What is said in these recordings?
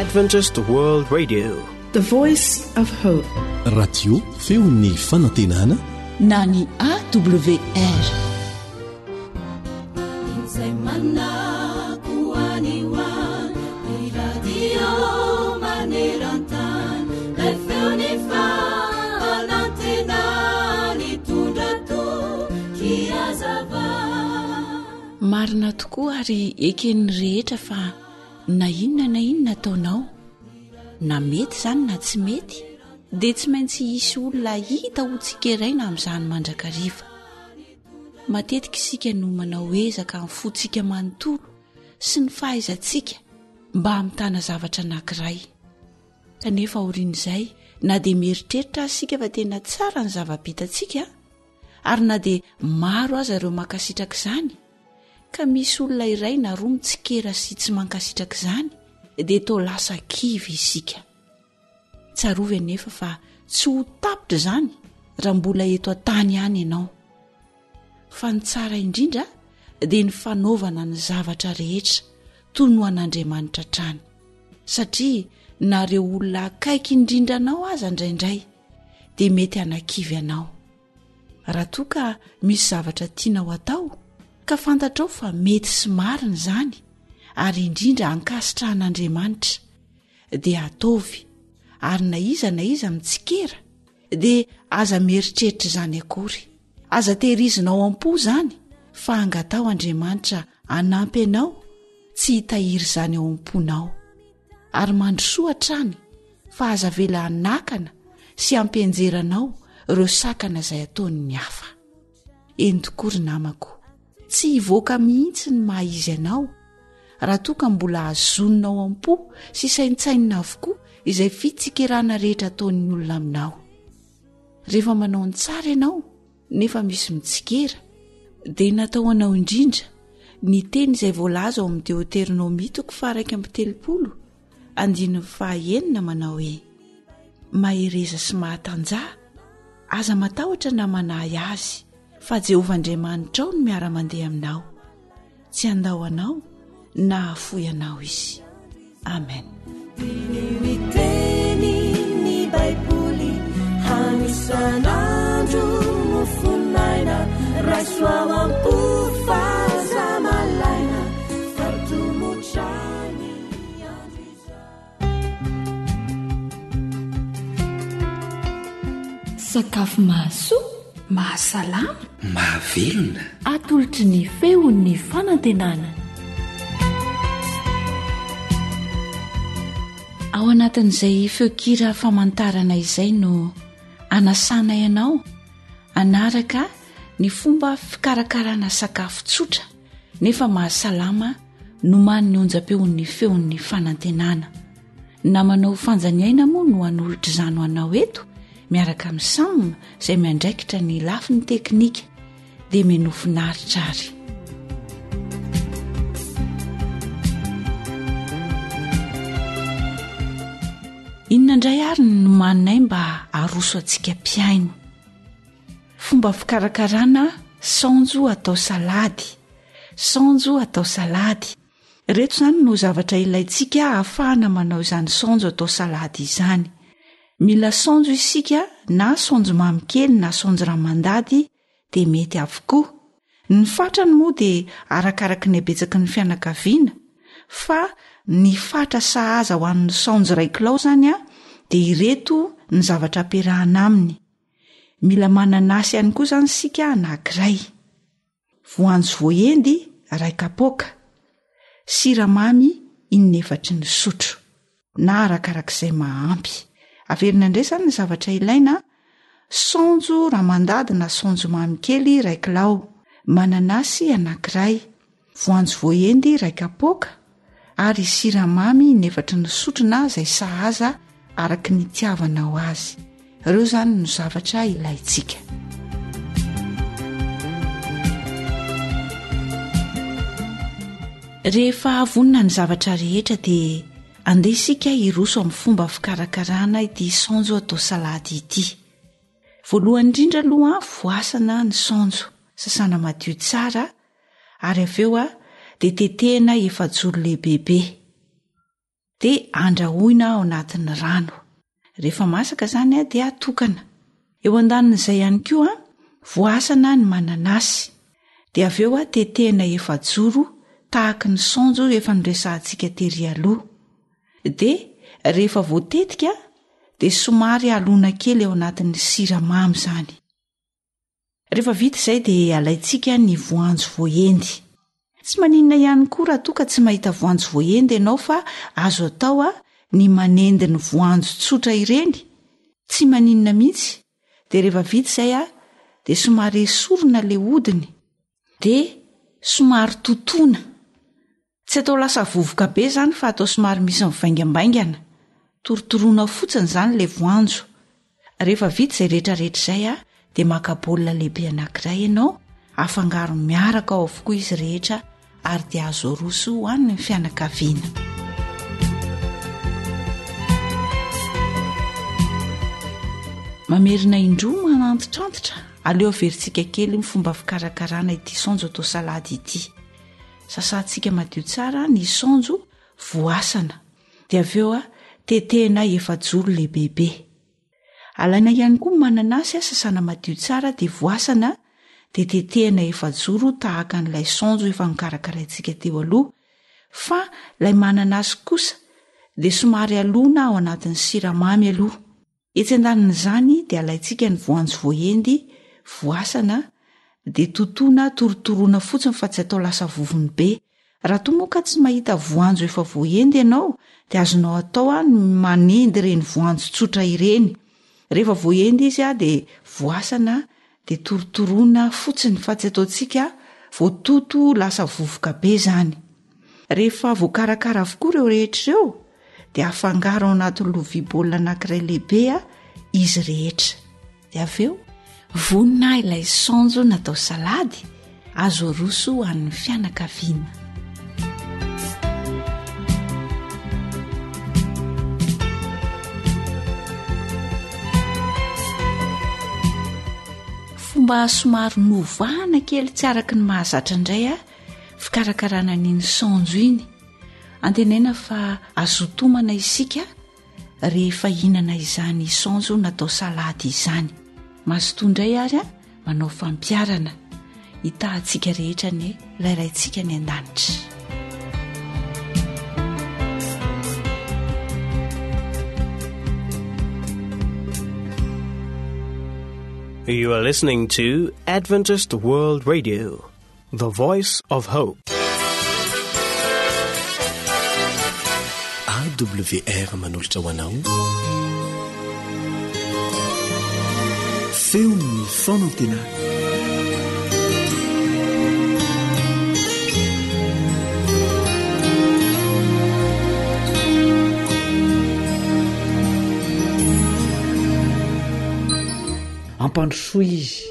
Adventist World Radio, the voice of hope. Radio feon'ny fanantenana na ny AWR. Marina tokoa ary eken'ny rehetra fa na inona ataonao na mety izany na tsy mety dia tsy maintsy hisy olona hita ho tsikeraina amin'izany mandrakariva. Matetika isika no manao ezaka amin'ny fontsika manontolo sy ny fahaizantsika mba hamitana zavatra anankiray, kanefa aorian'izay na dia mieritreritra isika fa tena tsara ny zava-bitantsika ary na dia maro aza ireo mankasitraka izany, ka misy olona iray na roa mitsikera sy tsy mankasitraka izany dia toa lasa kivy isika. Tsarovy anefa fa tsy ho tapitra izany raha mbola eto an-tany ihany ianao, fa ny tsara indrindra dia ny fanaovana ny zavatra rehetra toy no an'Andriamanitra trany, satria nareo olona akaiky indrindra anao aza indraindray dia mety hanakivy anao. Raha toa ka misy zavatra tianao atao ka fantatrao fa mety sy marina izany ary indrindra ankasitrahan'Andriamanitra dia ataovy, ary na iza mitsikera dia aza mieritreritra izany akory, aza tehirizinao am-po izany fa angatao Andriamanitra hanampy anao tsy hitahiry izany ao am-ponao, ary mandrosoa hatrany fa aza vela hanakana sy hampienjeranao ireo sakana izay ataony ny hafa. Eny tokory namako, tsy hivoaka mihitsy ny maha-izy anao raha toa ka mbola hazononao am-po sy saintsainina avokoa izay fitsikerana rehetra ataon'ny olona aminao. Rehefa manao ny tsara ianao nefa misy mitsikera dia natao anao indrindra ny teny izay voalaza ao amin'ny Deuteronomia 4:9 manao hoe: mahereza sy mahatanjaha, aza matahotra na manahy azy, fa Jehovah Andriamanitra ao no miara-mandeha aminao, tsy handao anao na hafoy anao izy. Amen. Miteny ny Baiboly hanisan'andro no fonaina, raisoao am-pofaza malaina faritomotrany andro izany. Sakafo mahasoa, mahasalama, mahavelona, atolotry ny feon'ny fanantenana. Ao anatin'izay feokira famantarana izay no anasana ianao anaraka ny fomba fikarakarana sakafo tsotra nefa mahasalama no many ny onjam-peon'ny feon'ny fanantenana. Na manao fanjaniaina moa no hanolotra izany ho anao eto miaraka amin'ny Sam izay miandraikitra ny lafin'ny teknika dia menofinaritra ary. Inona indray ary no maninay mba haroso antsika mpiaino? Fomba fikarakarana saonjo atao salady. Saonjo atao salady, reto izany no zavatra ilaintsika ahafahana manao izany saonjo atao salady izany. Mila saonjo isika, na saonjo mamy kely na saonjo ramandady dia mety avokoa. Ny fatrany moa dia arakaraka ny habetsaky ny fianakaviana, fa ny fatra sahaza ho an'ny saonjo 1 kilao izany dia ireto ny zavatra ampiarahana aminy. Mila mananasy ihany koa izany sika anankiray, voanjo voaendy 2 kapoaka, siramamy 4 sotro na arakarak'izay mahampy. Averina indray izany ny zavatra ilaina: saonjo ramandady na saonjo mamy kely 1 kilao, mananasy anankiray, voanjo voaendy 2 kapoaka ary siramamy 4 sotro na izay sahaza araka ny tiavanao azy. Ireo izany no zavatra ilaintsika. Rehefa avonina ny zavatra rehetra dia andeha isika hiroso amin'ny fomba fikarakarana ity saonjo atao salady ity. Voalohany indrindra aloha voasana ny saonjo, sasana madio tsara ary avy eo dia tetehina efajoro lehibehibe. dia andrahoina ao anatin'ny rano. Rehefa masaka izany dia atokana. Eo andanin'izay ihany koa voasana ny mananasy, dia avy eo tetehina efajoro tahaka ny saonjo efa noresantsika tery aloha. Dia rehefa voatetika dia somary alona kely ao anatin'ny siramamy izany. Rehefa vita izay dia alaitsika ny voanjo voaendy. Tsy maninona ihany koa raha toa ka tsy mahita voanjo voaendy ianao fa azo atao ny manendy ny voanjo tsotra ireny. Tsy maninona mihitsy. Dia rehefa vita izay dia somary esorina ilay hodiny. Dia somary totoina. Tsy atao lasa vovoka be izany fa atao somary misy mivaingambaingana. Torotoroana fotsiny izany ilay voanjo. Rehefa vita izay rehetrarehetra izay dia maka baolina lehibe anankiray ianao, afangaro miaraka ao avokoa izy rehetra ary dia azo roso ho an'ny fianakaviana. Mamerina indroa manantitrantitra, aleo averintsika kely ny fomba fikarakarana ity saonjo atao salady ity. Sasantsika madio tsara ny saonjo, voasana, dia avy eo tetehina efajoro lehibe. Alaina ihany koa mananasy sasana madio tsara dia voasana, dia tetehina efajoro tahaka n'ilay saonjo efa nikarakaraintsika teo aloha. Fa ilay mananasy kosa dia somary alona ao anatin'ny siramamy aloha. Etsy andanin'izany dia alaitsika ny voanjo voaendy, voasana, dia totoina torotoroana fotsiny fa tsy atao lasa vovony be. Raha toa moa ka tsy mahita voanjo efa voaendy ianao dia azonao atao ny manendy ireny voanjo tsotra ireny. Rehefa voaendy izy dia voasana, dia torotoroana fotsiny fa tsy ataontsika voatoto lasa vovoka be izany. Rehefa voakarakara avokoa ireo rehetra ireo dia afangaro ao anatin'ny lovia baolina anankiray lehibe izy rehetra. Dia avy eo vonina ilay saonjo natao salady, azo roso ho an'ny fianakaviana. Fomba somary novana kely tsy araka ny mahazatra indray fikarakarana n'iny saonjo iny. Antenaina fa azo tomana isika rehefa hinana izany saonjo natao salady izany. Mazotoa indray ary manao fampiarana hitahantsika rehetra ny layraintsika ny an-danitra. You are listening to Adventist World Radio, the voice of hope. AWR manolotra ho anao. Feon'ny fonantena. Ampandrosoa izy.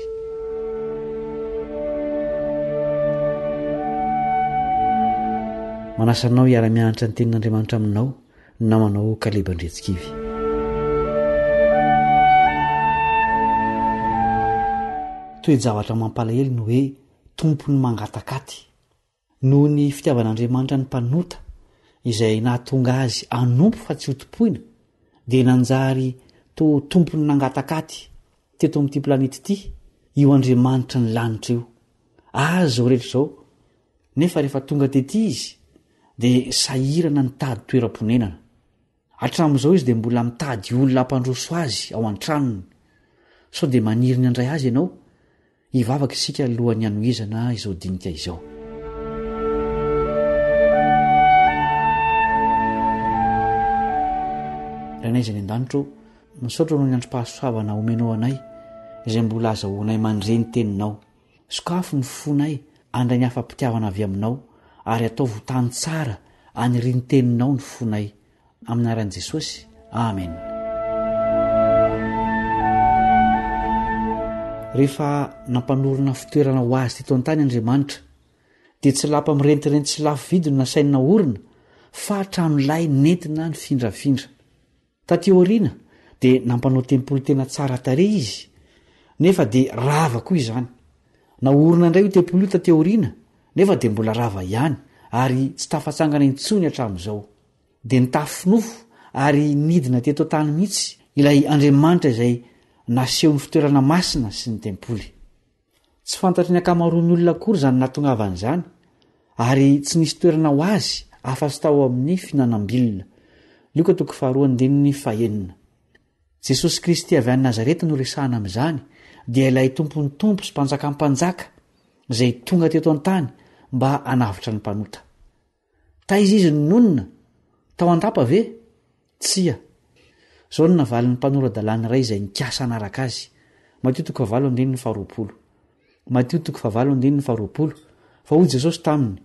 Manasanao hiara-mianatra ny tenin'Andriamanitra aminao namanao Kaleba Andretsikivy. Toe-javatra mampalahelo no hoe tompony mangatakaty noho ny fitiavan'Andriamanitra ny mpanota izay nahatonga azy anompo fa tsy hotopoina dia nanjary to tompony nangatakaty teto amin'ity planety ity io Andriamanitra ny lanitra io. Zao rehetra zao nefa rehefa tonga tety izy dia sahirana ny tady toeram-ponenana. Hatramin'izao izy dia mbola mitady olona hampandroso azy ao an-tranony. Sao dia maniry ny andray azy ianao hivavaka isika alohan'ny hanohizana izao dinika izao. Ranay izay ny an-danitro, misaotra noho ny androm-pahasoavana omenao anay izay mbola azahoanay mandre ny teninao. Sokafo ny fonay andray ny afa-pitiavana avy aminao ary atao votany tsara aniry ny teninao ny fonay. Amin'ny anaran'i Jesosy. Amen. Rehefa nampanorona fitoerana ho azy teto an-tany Andriamanitra dia tsy lapa mirentirenty sy lafo vidy no nasaina orina fa hatramin'ilay nentina ny findrafindra. Taty aoriana dia nampanao tempolo tena tsara tarehy izy nefa dia rava koa izany. Na orina indray io tempolo io taty aoriana nefa dia mbola rava ihany ary tsy tafatsangana intsony hatramin'izao. dia nitafinofo ary nidina teto tany mihitsy ilay Andriamanitra izay naseho ny fitoerana masina sy ny tempoly. Tsy fantatry ny akamaroan'ny olona akory izany nahatongavan'izany ary tsy nisy toerana ho azy afa-tsy tao amin'ny finanam-bilona. Luka 2:1. Jesosy Kristy avy any Nazareta no resahana amin'izany dia ilay tompon'ny tompo sy mpanjakampanjaka izay tonga teto an-tany mba hanavitra ny mpanota. Taiza izy ny nonina? Tao an-dapa ve? Tsia. Zao no navalin'ny mpanorandalàna iray izay nikasa anaraka azy. Mateo 7:20. Fa hoy Jesosy taminy,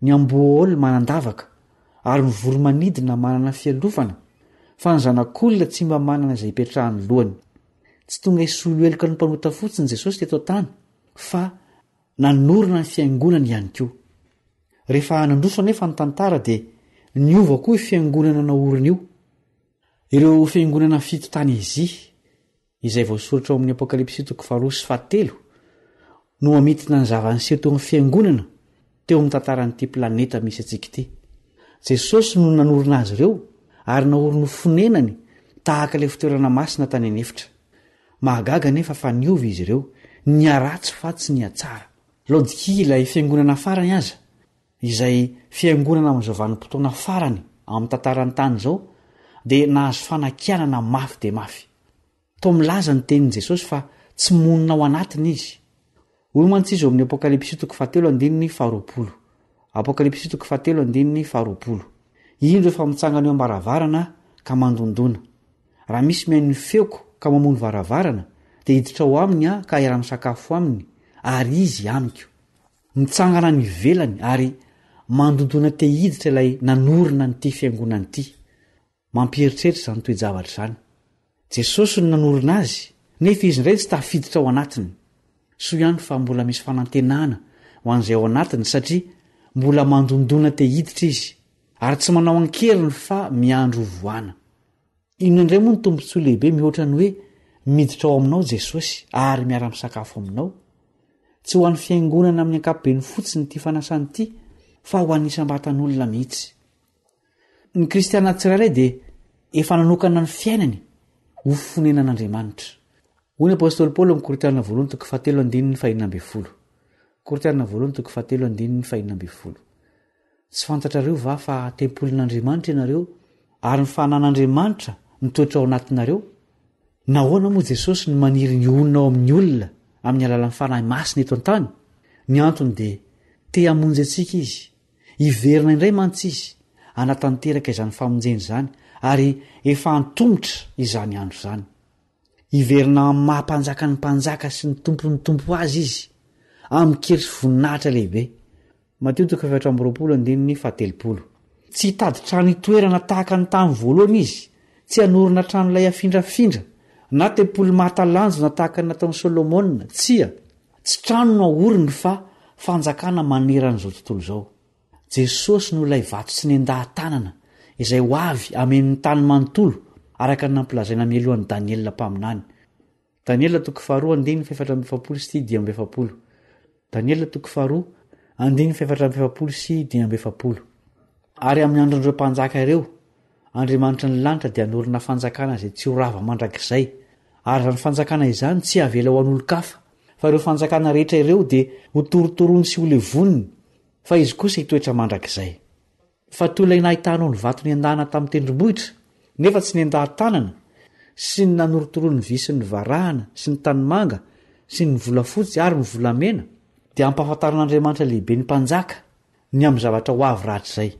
ny amboa manandavaka ary ny voromanidina manana fialofana, fa ny zanak'olona tsy mba manana izay hipetrahany lohany. Tsy tonga hisolo eloka ny mpanota fotsiny Jesosy teto tany, fa nanorina ny fiangonana ihany koa. Rehefa nandroso anefa ny tantara dia niova koa io fiangonana naorina io. Ireo fiangonana fito tany Azia izay voasoratra ao amin'ny Apokalipsy 2:7 no mamitina ny zava-niseho teo amin'ny fiangonana teo amin'ny tantaran'ity planeta misy antsika ity. Jesosy no nanorina azy ireo ary naorina ho fonenany tahaka ilay fitoerana masina tany anefitra. Mahagaga nefa fa niova izy ireo, niaratsy fa tsy niatsara. Laodikea ilay fiangonana farany aza, izay fiangonana amin'izao vanim-potoana farany amin'ny tantarany tany izao, dia nahazo fanakianana mafy dia mafy. Tao milaza ny tenin'i Jesosy fa tsy monina ao anatiny izy. Hoy mantsy izy ao amin'ny Apokalipsy 7:20. Apokalipsy 7:20. Indro efa mitsangana eo am-baravarana ka mandondona. Raha misy mihaino ny feoko ka mamono varavarana, dia hiditra ao aminy aho ka iara-misakafo aminy ary izy amiko. Mitsangana ny velany ary mandondona te hiditra ilay nanorina nyity fiangonana ity. Mampieritreritra izany toe-javatra izany. Jesosy no nanorina azy, nefa izy indray tsy tafiditra ao anatiny. Soa ihany fa mbola misy fanantenana ho an'izay ao anatiny satria mbola mandondona te hiditra izy ary tsy manao ankeriny fa miandro voana. Ino indray moa ny tombontsoa lehibe mihoatra ny hoe miditra ao aminao Jesosy ary miara-misakafo aminao? Tsy ho an'ny fiangonana amin'ny ankapobeny fotsiny ity fanasany ity, fa ho an'ny isam-batan'olona mihitsy. Ny kristiana tsirairay dia efa nanokana ny fiainany ho fonenan'Andriamanitra. Hoy ny apôstôly Paoly amin'ny Korintana 2:7. Tsy fantatrareo va fa tempolin'Andriamanitra ianareo ary ny fahanan'Andriamanitra mitoetra ao anatinareo? Nahoana moa Jesosy ny maniry ny onina ao amin'ny olona amin'ny alalan'ny fanahy masina eto an-tany? Ny antony dia te hamonjy antsika izy, hiverina indray mantsy izy anatanteraka izany famonjeny izany ary efa antongotra izany andro izany. Hiverina amin'ny mahampanjaka ny mpanjaka sy ny tompon'ny tompo azy izy amin'ny keritry voninahitra lehibe. Mateo 7:20. Tsy hitady trano hitoerana tahaka ny tany voalohany izy, tsy hanorina trano ilay afindrafindra na tempoly mahatalanjo na tahaka ny nataon'i Solomona, tsia. Tsy trano no ahoriny fa fanjakana maneran'izao tontolo izao. Jesosy no ilay vato sy ny andahan-tanana izay ho avy amen'ny tany manontolo araka ny nampilazaina mialohan'i Daniela mpaminany. Daniela 2:4-7. Daniela 2:4-7. Ary amin'ny andron'ireo mpanjaka ireo, Andriamanitra ny lanitra dia hanorina fanjakana izay tsy ho rava mandrakizay, ary izany fanjakana izany tsy havela ho an'olon-kafa, fa ireo fanjakana rehetra ireo dia ho torotorony sy ho levoniny, fa izy kosa hitoetra mandrakizay. Fa toy ilay nahitanao ny vato ny andahana tamin'ny tendrombohitra, nefa tsy ny andahan-tanana, sy ny nanorotorony vy sy ny varahana sy ny tanimanga sy ny volafotsy ary ny volamena, dia ampahafantaran'Andriamanitra lehibe ny mpanjaka ny amin'ny zavatra ho avy rahatr' izay.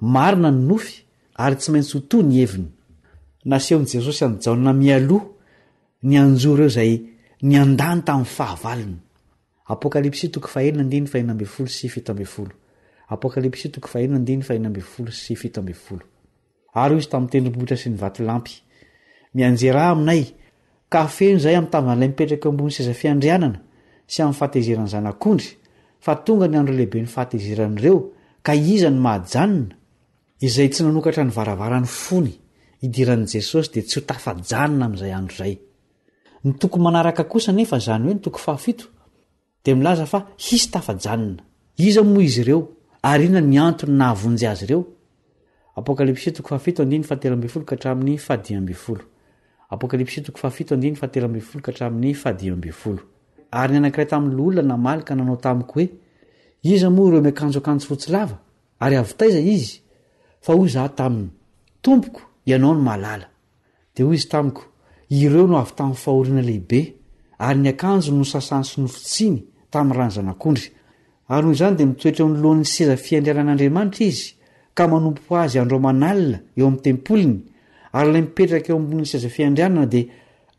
Marina ny nofy ary tsy maintsy ho toy ny heviny. Nasehon'i Jesosy anjaona mialoha ny anjo ireo izay ny andany tamin'ny fahavalony. Apokalipsy 4:1-7. Apokalipsy 4:1-7. Ary izy tamin'ny tendrombohitra sy ny vatolampy, mianjera aminay ka feno izay amin'ny tavan'ilay mipetraka ambony seza fiandrianana sy amin'ny fahatezeran'ny zanak'ondry, fa tonga ny andro lehibe ny fahatezeran'ireo ka iza ny mahajanona, izay tsy nanokatra ny varavaran'ny fony idiran'i Jesosy dia tsy ho tafajanona amin'izay andro izay. Ny toko manaraka kosa nefa izany hoe ny toko 7 dia milaza fa hisy tafajanona. Iza moa izy ireo ary inona ny antony nahavonjy azy ireo? Apokalipsy 7:17 ka hatramin'ny 10. Apokalipsy 7:17 ka hatramin'ny 10. Ary ny anankiray tamin'ny olona namaly ka nanao tamiko hoe, iza moa ireo miakanjoakanjo fotsy lava ary avitaiza izy? Fa hoy izaho taminy, tompoko, ianao no mahalala. Dia hoy izy tamiko, ireo no avy tamin'ny fahoriana lehibe, ary ny akanjo no sasany sy nofotsiny tamin'ny rano zanak'ondry. Ary noho izany dia mitoetra eo anoloan'ny seza fiandrianan'Andriamanitra izy, ka manompo azy andromanalina eo amin'ny tempoliny, ary ilay mipetraka eo ambonin'ny seza fiandrianana dia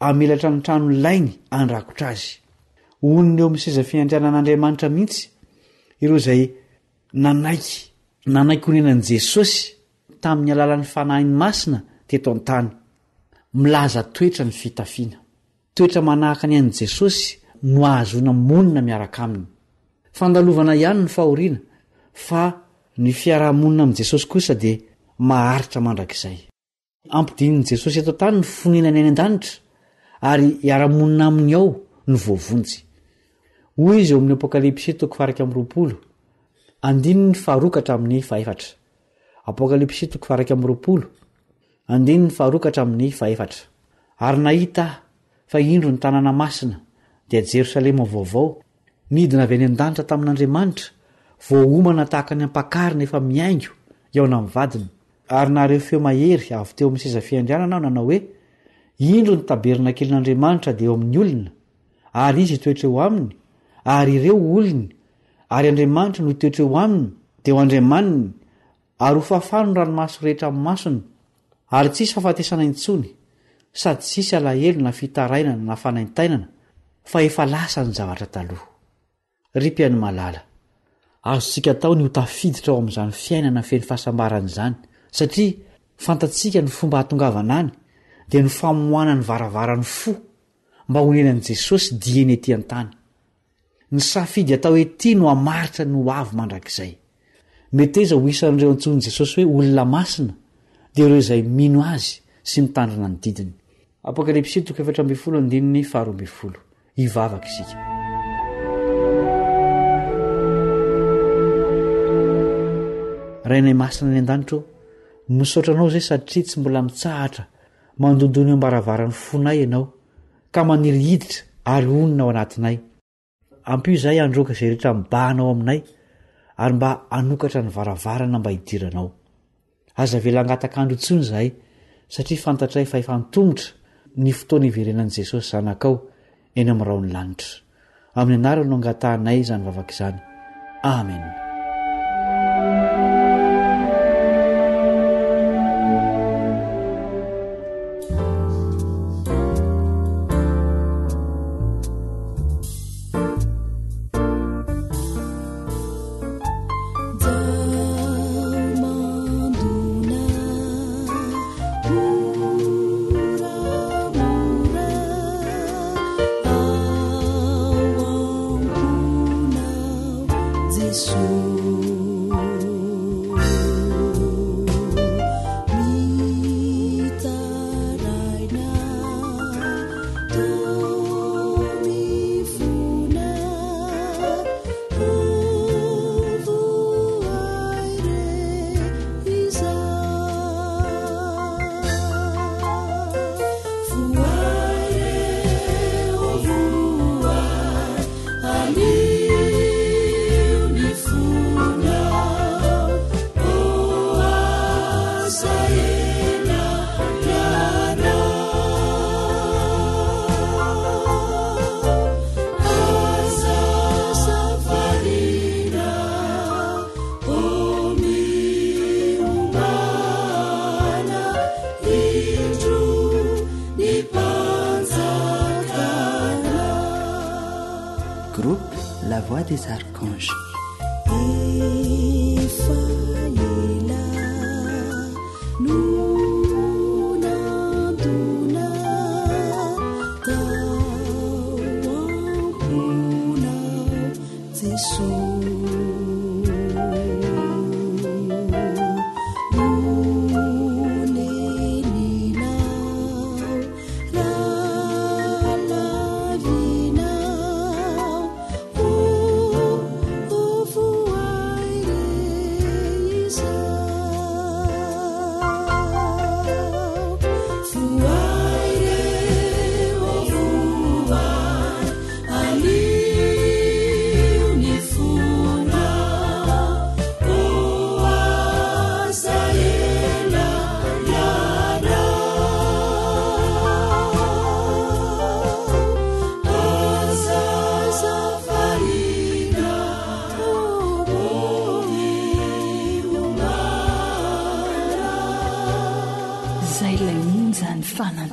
amelatra ny trano lainy andrakotra azy. Oniny eo amin'ny seza fiandrianan'Andriamanitra mihitsy ireo izay nanaiky honenan'i Jesosy tamin'ny alalan'ny fanahiny masina teto an-tany, milaza toetra ny fitafiana, toetra manahaka ny an'i Jesosy no ahazona monina miaraka aminy. Fandalovana ihany ny fahoriana, fa ny fiarahamonina amin'i Jesosy kosa dia maharitra mandrakizay. Ampidinin' Jesosy eto tany ny fonenany any an-danitra, ary hiara-monina aminy ao ny voavonjy. Hoy izy eo amin'ny Apokalipsy 7:20, andininy 2 ka hatramin'ny 4. Apokalipsy 7:20, andininy 2 ka hatramin'ny 4. Ary nahita fa indro ny tanàna masina dia Jerosalema vaovao, nidina avy any an-danitra tamin'Andriamanitra, voaomana tahaka ny ampakarina efa miaingo eo amin'ny vadiny. Ary nareo feo mahery avy teo amin'ny seza fiandrianana aho nanao hoe, indro ny tabernakelin'Andriamanitra dia eo amin'ny olona, ary izy hitoetra eo aminy, ary ireo olony, ary Andriamanitra no hitoetra eo aminy dia ho Andriamaniny, ary ho fafano ny ranomaso rehetra amin'ny masony, ary tsisy fahafatesana intsony, sady tsisy alahelo na fitarainana na fanaintainana, fa efa lasa ny zavatra taloha. Ripany malala, azontsika tao ny ho tafiditra ao amin'izany fiainana feny fahasambarana izany, satria fantatsika ny fomba hatongavana any dia ny famohana ny varavarany fo mba honenan'i Jesosy dieny ety an-tany. Ny safidy atao ety no hamaritra ny ho avy mandrakizay. Meteza ho isan'ireo antsoin'i Jesosy hoe olona masina dia ireo izay mino azy sy mitandrina ny didiny. Apokalipsy 7:12 hivavaka isika. Rainay masina ny an-danitra, misaotranao izay satria tsy mbola mitsahatra mandondony ambaravarany fonay ianao, ka maniry hiditra ary onina ao anatinay. Ampio izay androaka izay rehetra mibahanao aminay, ary mba hanokatra ny varavarana mba hidiranao. Aza velangataka-andro intsony izahay, satria fantatray fa efa nitongotra ny fotoana hiverenan'i Jesosy zanakao eny amin'ny raony lanitra. Amin'ny anarany no angatahanay izany vavaka izany. Amen. La voix des archanges.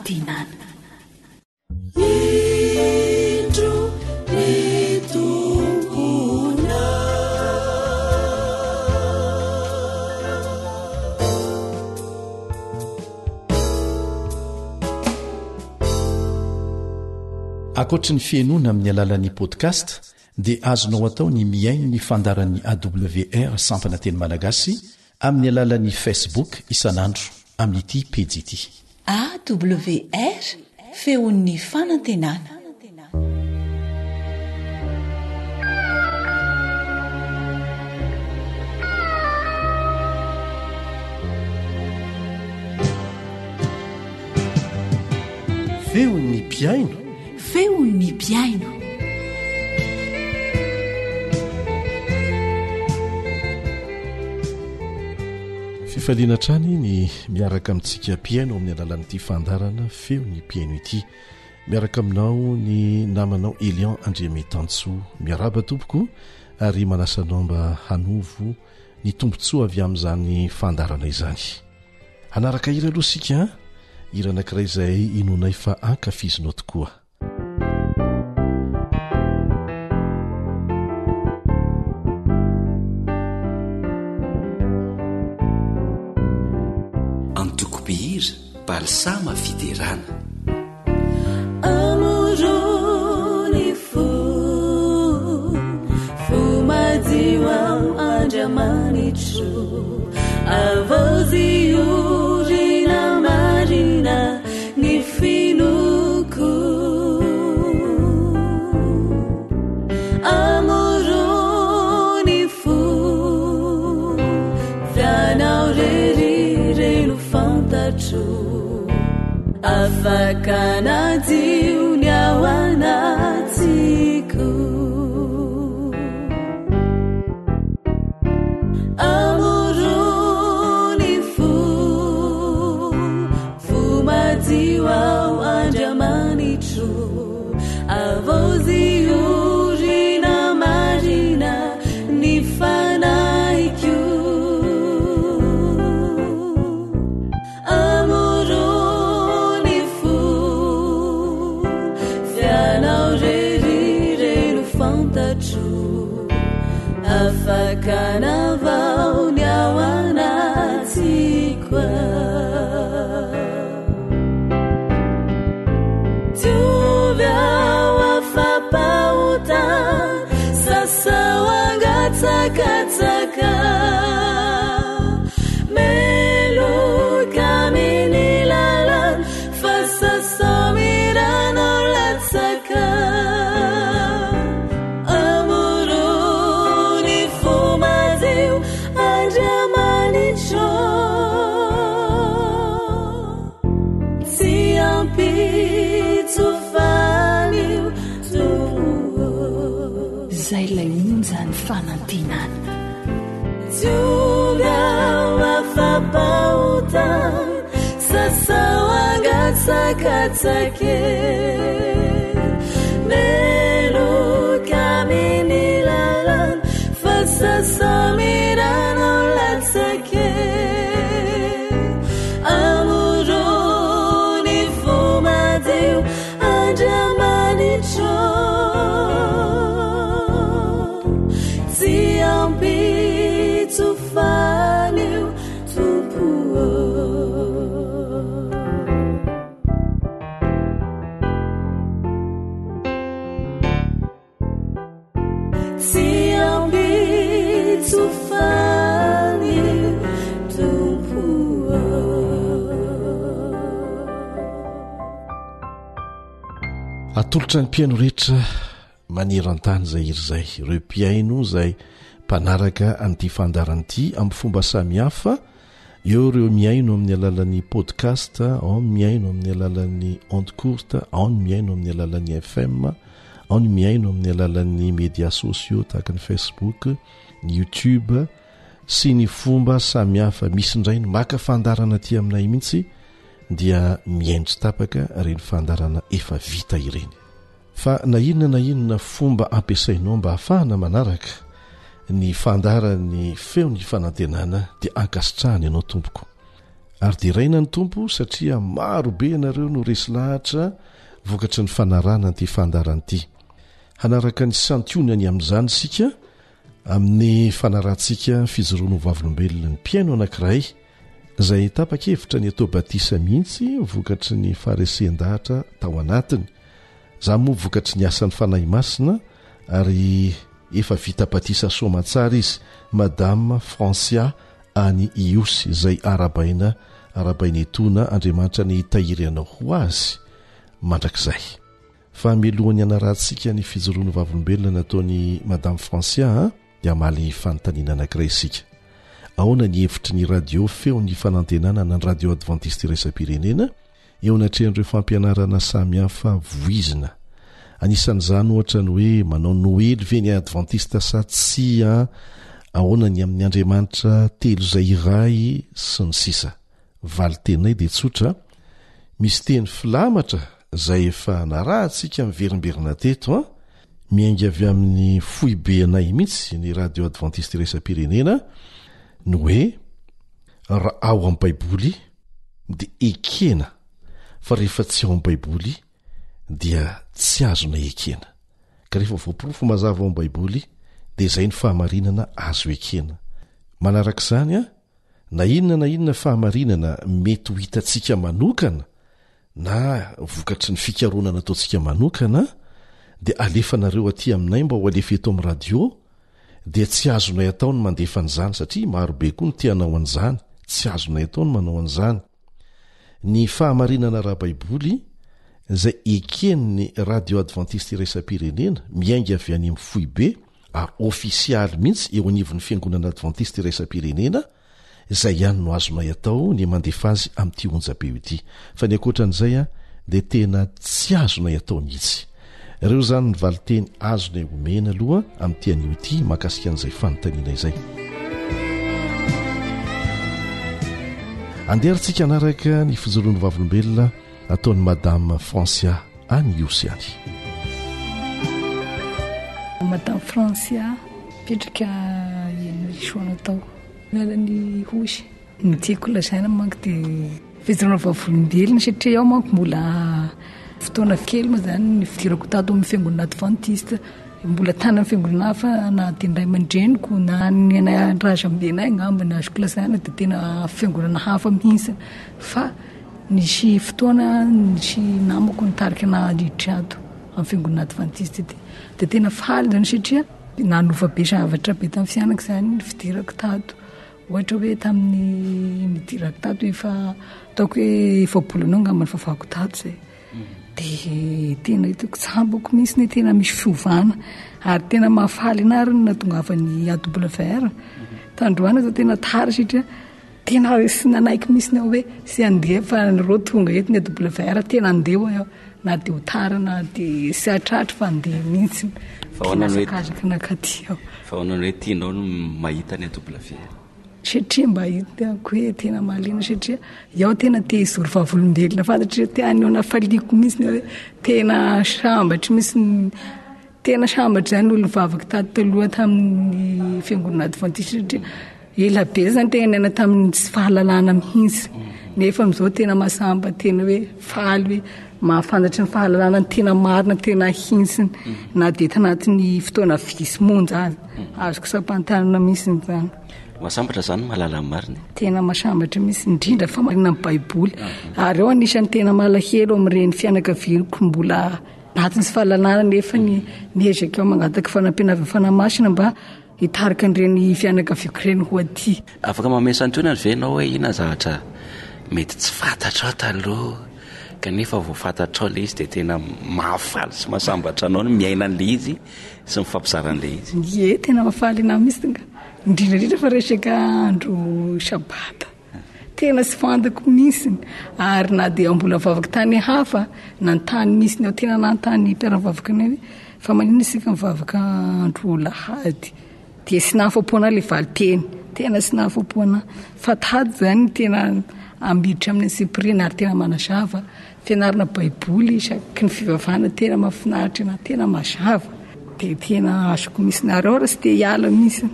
fanantenana. Akoatra ny fiainoana amin'ny alalan'ni podcast dia azonao atao ny miaino ny fandaran'ny awr sampana teny malagasy amin'ny alalan'ni facebook isanandro amin'ity pejy ity awr feon'ny fanantenana. feon'ny piaino, feon'ny piaino. fifaliana trany ny miaraka amintsika piaino amin'ny alalan'ity fandarana feo ny piaino ity. Miaraka aminao ny namanao Elian Andriametanso. Miaraba tompoko ary manasanao mba hanovo ny tombontsoa avy amin'izany fandarana izany. Hanaraka hira aloha sika, hira anankiray izay inonay fa ankafizinao tokoa. Antokopihira balsama fiterana. Amoroni fumadziwa andramanitro avoziurina marina ni finuku amoroni fianaurerire fantatro afakanadziuny ao anatsiko amoroni fumadziu ao andramanitro avoziurina marina ny fanaiko afakanavao ny ao anatsika tiovy ao afapahota sasao angatsakatsaka meloka minilala fa sasao miranao latsaka zay lay onjany fanantenana tiogao afapahota sasao angatsakatsake meloka minilalan fa sasao miranao latsake amoroni fumadziu andramanitro ampitsofaniu tompo tsy ampitsofaniu tompo atolotra ny piaino rehetra maneran-tany zay iry zay ireo piaino zay mpanaraka an'ity fandaran'ity amin'ny fomba samihafa. Eo ireo miaino amin'ny alalan'ny podcast, ao ny miaino amin'ny alalan'ny onde courte, ao ny miaino amin'ny alalan'ny FM, ao ny miaino amin'ny alalan'ny médias sociaux tahaka ny Facebook, ny YouTube sy ny fomba samihafa. Misy indray ny maka fandarana aty aminay mihitsy dia miaino tsy tapaka reny fandarana efa vita ireny. Fa na inona fomba ampiasainao mba hafahana manaraka ny fandarany feo ny fanantenana dia ankasitrahany ianao tompoko. ary diraina ny tompo satria marobe ianareo no resy lahatra vokatry ny fanarana ty fandaran'ity. Hanaraka ny santionany amin'izany sika amin'ny fanarantsika fijoroano vavolombelona ny mpiaino anankiray izay tapa-kevitra ny atao batisa mihitsy vokatry ny faharesen-dahatra tao anatiny. Za moa vokatry ny asan'ny fanahy masina ary efa vita batisa soamantsara izy, Madame Francia any Iosy izay arabaina etona Andriamanitra ny tahiry anao ho azy mandrakizay. Fa melohan'ny anarantsika ny fijoroano vavolombelona nataony Madame Francia dia maly fanontaniana anankiray isika. Ahoana ny hevitry ny radio feo ny fanantenana na ny radio adventiste raisam-pirenena eo anatrehan'ireo fampianarana samihafa voizina. Anisan'izany ohatra ny hoe manao noely ve ny adventiste sa tsy a, ahoana ny amin'ny Andriamanitra telo izay iray sy ny sisa. Valy tenay dia tsotra, misy teny filamatra izay efa narahantsika miverimberina teto miainga avy amin'ny foibe anay mihitsy ny radio adventiste raisam-pirenena no hoe raha ao amin'ny baiboly dia ekena, fa rehefa tsy ao amin'ny baiboly dia tsy azona ekena. Ka rehefa voaporofo mazava ao amin'ny baiboly dia izay ny fahamarinana azo ekena. Manarak'izany na inona fahamarinana mety ho hitantsika manokana na vokatry ny fikaronana ataontsika manokana dia alefanareo aty aminay mba ho alefa eto amin'ny radio dia tsy azonay atao ny mandefa an'izany satria marobe koa ny tianao an'izany, tsy azonay atao ny manao an'izany. Ny fahamarinana ara-baiboly izay eken'ny radio adventiste raisam-pirenena miainga avy any amin'ny foibe ary ofisialy mihitsy eo anivon'ny fiangonana adventiste raisam-pirenena, izay ihany no azonay atao ny mandefa azy amin'ity onjam-peo ity. Fa ny ankoatran'izay dia tena tsy azonay atao mihitsy. Ireo zany ny valiteny azonay omena aloha amin'ity anio ity mahakasika an'izay fanontaniana izay. Andehantsika anaraka ny fijoroano vavolombelona ataon'ny Madame Francia any Iosy any. Madame Francia petraka eno isoana tao mialany hosy ny tiako lazaina manko dia fijoroano vavolombelona satria ao manko mbola fotoana kely moa zany ny fidirako tato amin'ny fiangonana adventiste, mbola tany amin'ny fiangonana hafa na dia ndray aman-dreniko na ny andrazam-benay ngamba ny azoko lazaina dia tena fiangonana hafa mihitsy, fa nisy fotoana nisy namako nitarika na liditra ato amin'ny fiangonana adventiste dia tena faly zany satria nanova be zavatra be tamin'ny fianako zany ny fidirako tato. Ohatra hoe tamin'ny midirako tato efa ataoko hoe efa bolonao ngamba ny vavako tato zay dia tena hitako tsambako mihitsy ny tena misy fiovana ary tena mahafaly anary ny natongavan'ny AWR. Tandroana zao tena tara satria tena sy nanaiky mihitsy ny aho hoe sy andeha fa nyreo tonga eto ny AWR tena andeha aho na dia ho tara na dia sy atratra fa andeha mihitsy sakazaka nakaty aho. Fa hoanano hoe tianao no mahita ny AWR satria mba hitako hoe tena mahalena satria iaho tena te hizoro vavolombelona fantatria te anio nafaliako mihitsy ny hoe tena sambatra mihitsy tena sambatra zany olo vavaka tato taloha tamin'ny fiangonana adventiste satria ela be zany tena niaina tamin'ny tsy fahalalana mihitsy nefa amin'izao tena masamba tena hoe faly hoe mahafantatra ny fahalalana ny tena marina tena hintsiny na dia tanatin'ny fotoana visy monja azy azoko sampantanana mihitsy zany. Masambatra zany mahalala marina. Tena masambatra mihitsy indrindra fa marina amin'ny baiboly ary ao anisany tena malahelo amin'ireny fianakaviako mbola natiny sy fahalalana nefa niezaka ao mangataka fanampianavana fanamasina mba hitarika an'ireny fianakaviako ireny ho aty. Afaka mamesantoina ve ianao hoe ina zavatra mety tsy fantatra taloha kanefa vao fantatrao le izy dia tena mahafaly sy masambatra anao no miaina an'le izy sy mifampizaran'le izy. Ie tena mahafaly anahy mihitsy nga indrindrandrindra fa resaka andro sabata tena sy fantako mihitsy ary na dia mbola vavaka tany hafa na ny tany misy ny ao tena nantany mpiara-vavaka ny fa manina isika mivavaka andro lahady dia sy nahafapoana le valiteny tena sy nahafapoana fa tady zany tena ambiditra amin'ny seprina ary tena manazava fianarana baiboly isaky ny fivavahana tena mahafinaritra na tena mazava dia tena azoko mihitsy nareo raha sy dia hiala mihitsy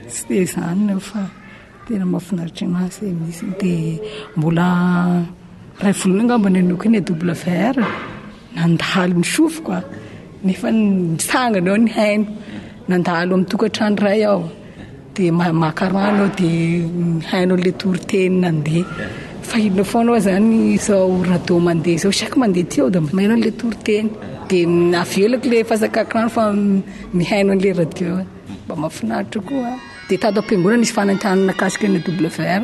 sy dia izany fa tena mahafinaritra anazy misy dia mbola ray volony angamba ny anokany WR nandalo ny sofoka nefa nisangana ao ny haino nandalo amin'ny tokantrano ray ao dia makarano ao dia haino le toriteny nandeha fa inona foana zany izao radio mandeha izao chaque mandeha ty ao dia maino le toriteny dia avelako le fazakakrano fa mihaino an'le radio mba mahafinaritra koa dia tato am-piangonana nisy fanantanana kasika ny WR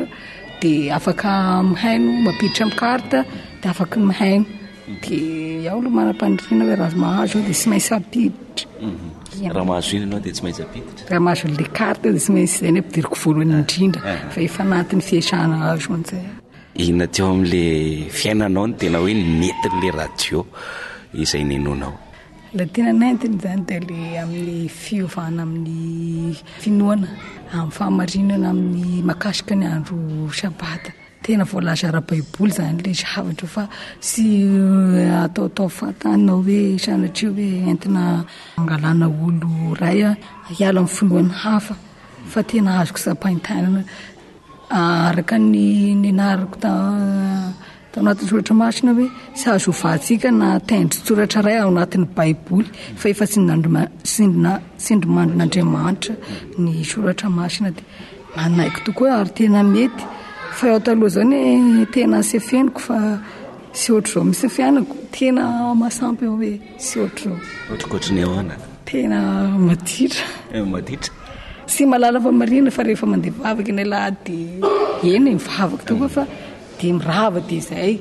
dia afaka mihaino mapiditra amin'ny karta dia afaka mihaino dia ao aloha manam-pandriana hoe raha mahazo dia tsy maintsy apiditra raha mahazo iny ianao dia tsy maintsy apiditra raha mahazo le karta dia tsy maintsy izay ny ampidiriko voalohany indrindra fa efa anatin'ny fiasana azo an'izay inona teo amin'le fiainanao ny tena hoe nentin'le radio izay nenonao la tena nentiny zany dia le amin'ny fiovana amin'ny finoana amin'ny fahamarinana amin'ny makasika ny andro sabata tena voalaza ara-baiboly zany le zavatra fa sy ataotao fahatanina hoe sanatria hoe entina angalana olo ray hiala amin'ny finoana hafa fa tena azoko sapaintanana araka ny nenariko tao anatin'ny soratra masina hoe sy azo hovatsika na tendry soratra ray ao anatin'ny baiboly fa efa sindrimandrin'Andriamanitra ny soratra masina dia manaiko tokoa ary tena mety fa eo taloha zao ny tena sefeniko fa sy ohatr' izao misy fianako tena mahasampy eo hoe sy ohatr' izao ohatrikoatra ny ahoana tena maditra sy malala fa marina fa rehefa mandeha vavaka ny lahy dia eny mivavaka tokoa fa dia mirava dia izay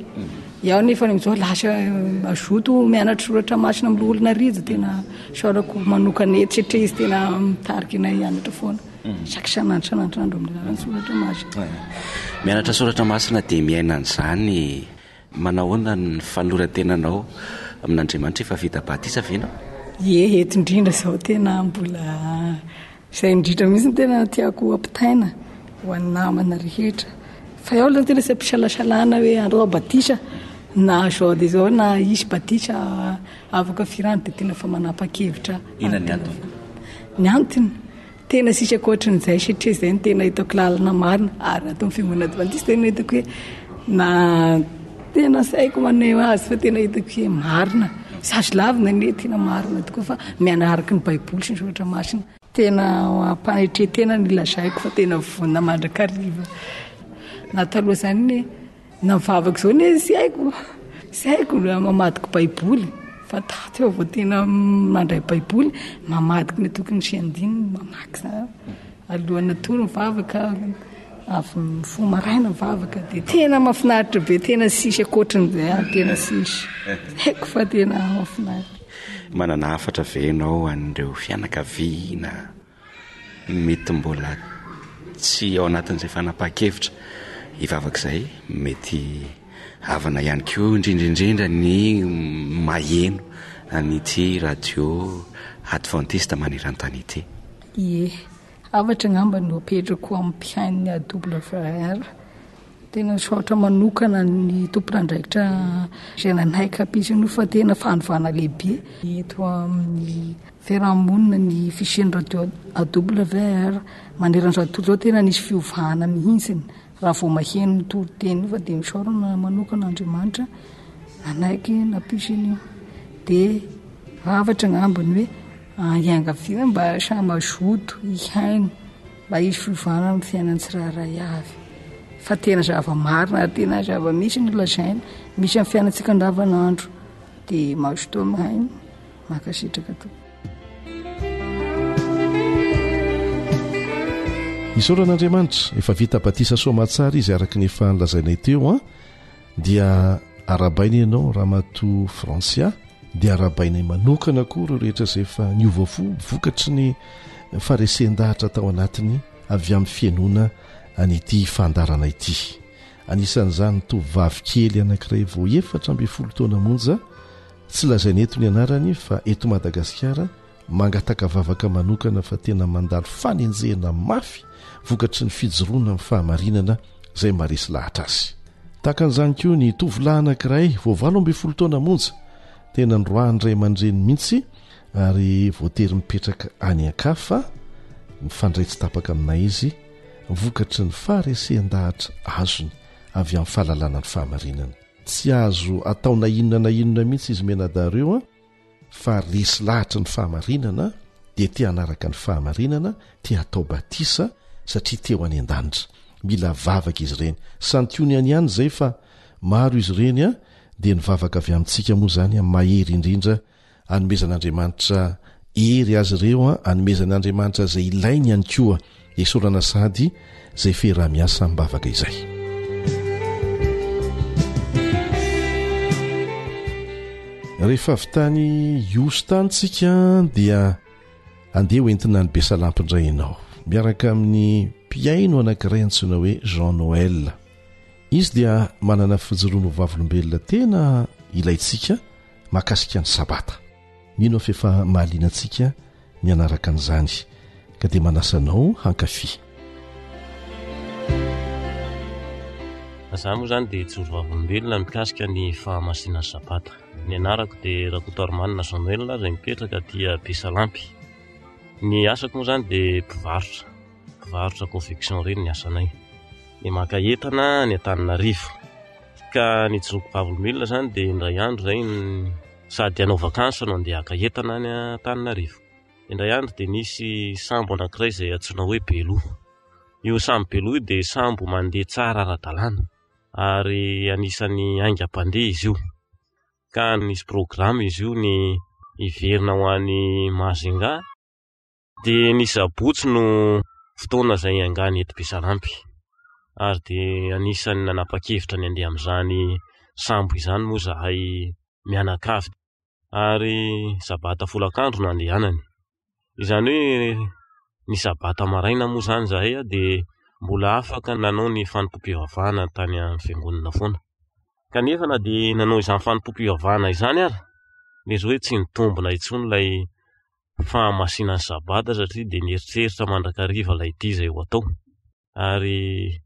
iaho nefa n'izao lasa azoto mianatra soratra masina amin'ny olona rijo tena saorako manokana eto satria izy tena mitarika inay hianatra foana chaque sanandro amin'ny lalany soratra masina mianatra soratra masina dia miaina an'izany manahoana ny fanorantenanao amin'Andriamanitra efa vita batisa ve ianao eto indrindra izao tena mbola izay indrindra mihitsy tena tiako ampitaina ho an'ny namana rehetra fa eo aloha tena sy ampisalasalana hoe andao batisa na zao dia zao na isy batisa afaka firany dia tena fa manapa-kevitra ina ny antony ny antony tena sisy akoatran'izay satria izay ny tena hitako lalana marina ary atao amin'ny fiangonana adventiste tena hitako hoe na tena saiko maneho azy fa tena hitako hoe marina sy azo lavina ny tena marina tokoa fa mianaraka ny baiboly sy ny soratra masina tena ampanetretena ny lazaiko fa tena vonina mandrakariva na taloha zany na mivavaka izao ny sy haiko mamadiko baiboly fa tato eo vao tena mandray baiboly mamadiko ny tokony sy andiny mamaky zany alohana tory mivavaka avy fo maraina mivavaka dia tena mahafinaritra be tena sisy akoatran'izay tena sisy haiko fa tena mahafinaritra manana hafatra ve ianao an'ireo fianakaviana mety mbola tsy ao anatin'izay fanapa-kevitra hivavaka izay mety havana ihany koa indrindraindrindra ny maheno an'ity radio adventiste maneran-tany ity avatra ngamba no apetrako amin'ny mpihain'ny AWR tena soatra manokana ny tompon'andraikitra izay nanaika ampisany fa tena fanovana lehibe eto amin'ny fiarahamonina ny fisian'ny radio AWR maneran'izao tontolo izao tena nisy fiovahana mihitsiny raha vao maheno ny toriteny fa dia misaorana manokana Andriamanitra nanaiky nampisany dia avatra ngambany hoe iangaviana mba samazoto ihaino mba izy fiovana amin'ny fiainany tsirairay avy fa tena zava-marina ary tena zava-misy ny lazaina misy amin'ny fiainantsika andavanandro dia mazotoa mihaino makasitraka to isaoran'Andriamanitra efa vita batisa somatsara izy araka ny efa nlazainay teo dia arabaina ianao raha mato Francia dia arabainay manokana koa ireo rehetra izay efa niovafo vokatry ny faresen-dahatra tao anatiny avy amin'ny fianona anyity fandarana ity anisan'izany tovavy kely anankiray vao 7 taona monja tsy lazainy eto ny anarany fa eto Madagasikara mangataka vavaka manokana fa tena mandalo fanenjehana mafy vokatry ny fijoroana amin'ny fahamarinana izay maresy lahatra azy takan'izany koa ny tovolahy anankiray vao 12 taona monja tena ndroandray aman-dreny mihitsy ary voatery mipetraka any ankafa mifandray tsy tapaka aminay izy vokatry ny faharesehan-dahatra azony avy amin'ny fahalalana ny fahamarinana. Tsy azo atao na inona mihitsy izy menadareo fa resy lahatra ny fahamarinana dia te hanaraka ny fahamarinana, te atao batisa satria teo any an-danitra. Mila vavaka izy ireny. Santioniany ihany izay fa maro izy ireny dia ny vavaka avy amintsika moa zany mahery indrindra anomezan'Andriamanitra ery azy ireo anomezan'Andriamanitra izay ilainy ihany koa esorana sady izay feraha-miasa mibavaka izay. Rehefa avy tany Iosy tanytsika dia andeha hoentina ny Besalampy ianao miaraka amin'ny mpiaino anankiray antsoina hoe Jean Noël. Izy dia manana fijoroana ho vavolombelona tena ilayntsika mahakasika ny sabata. Mino fa efa mahalianantsika mianaraka an'izany ka dia manasanao hankafy. Zaho moa zany dia joro vavolombelona mikasika ny fahamasinana sabata. Ny anarako dia Rakotoarimanina Jean Noël izay mipetraka dia Besalampy. Ny asako moa zany dia mpivarotra confection ireny ny asanay. Ny maka entana ny Antananarivo. Ka ny joroko vavolombelona zany dia indray andro izay sady hanao vakansa no andeha haka entana ny Antananarivo. Indray andro dia nisy sambo anankiray izay antsoina hoe Belo. Io sambo Belo io dia sambo mandeha tsara ara-dalàna ary anisan'ny aingam-pandeha izy io. Ka nisy programa izy io ny hiverina ho an'ny Majunga dia ny sabotsy no fotoana izay angany eto Besalampy. Ary dia anisan'ny nanapa-kevitra ny andeha amin'izany sambo izany moa zahay mianakavy. Ary sabata folakandro no andehanany. Izany hoe ny sabata maraina moa zany zahay dia mbola afaka nanao ny fanompom-pivavahana tany amin'ny fiangonana foana. Kanefa na dia nanao izany fanompom-pivavahana izany ary ilay hoe tsy nitombona intsony ilay fahamasinana sabata satria dia nieritreritra mandrakariva ilay ity izay ho atao. Ary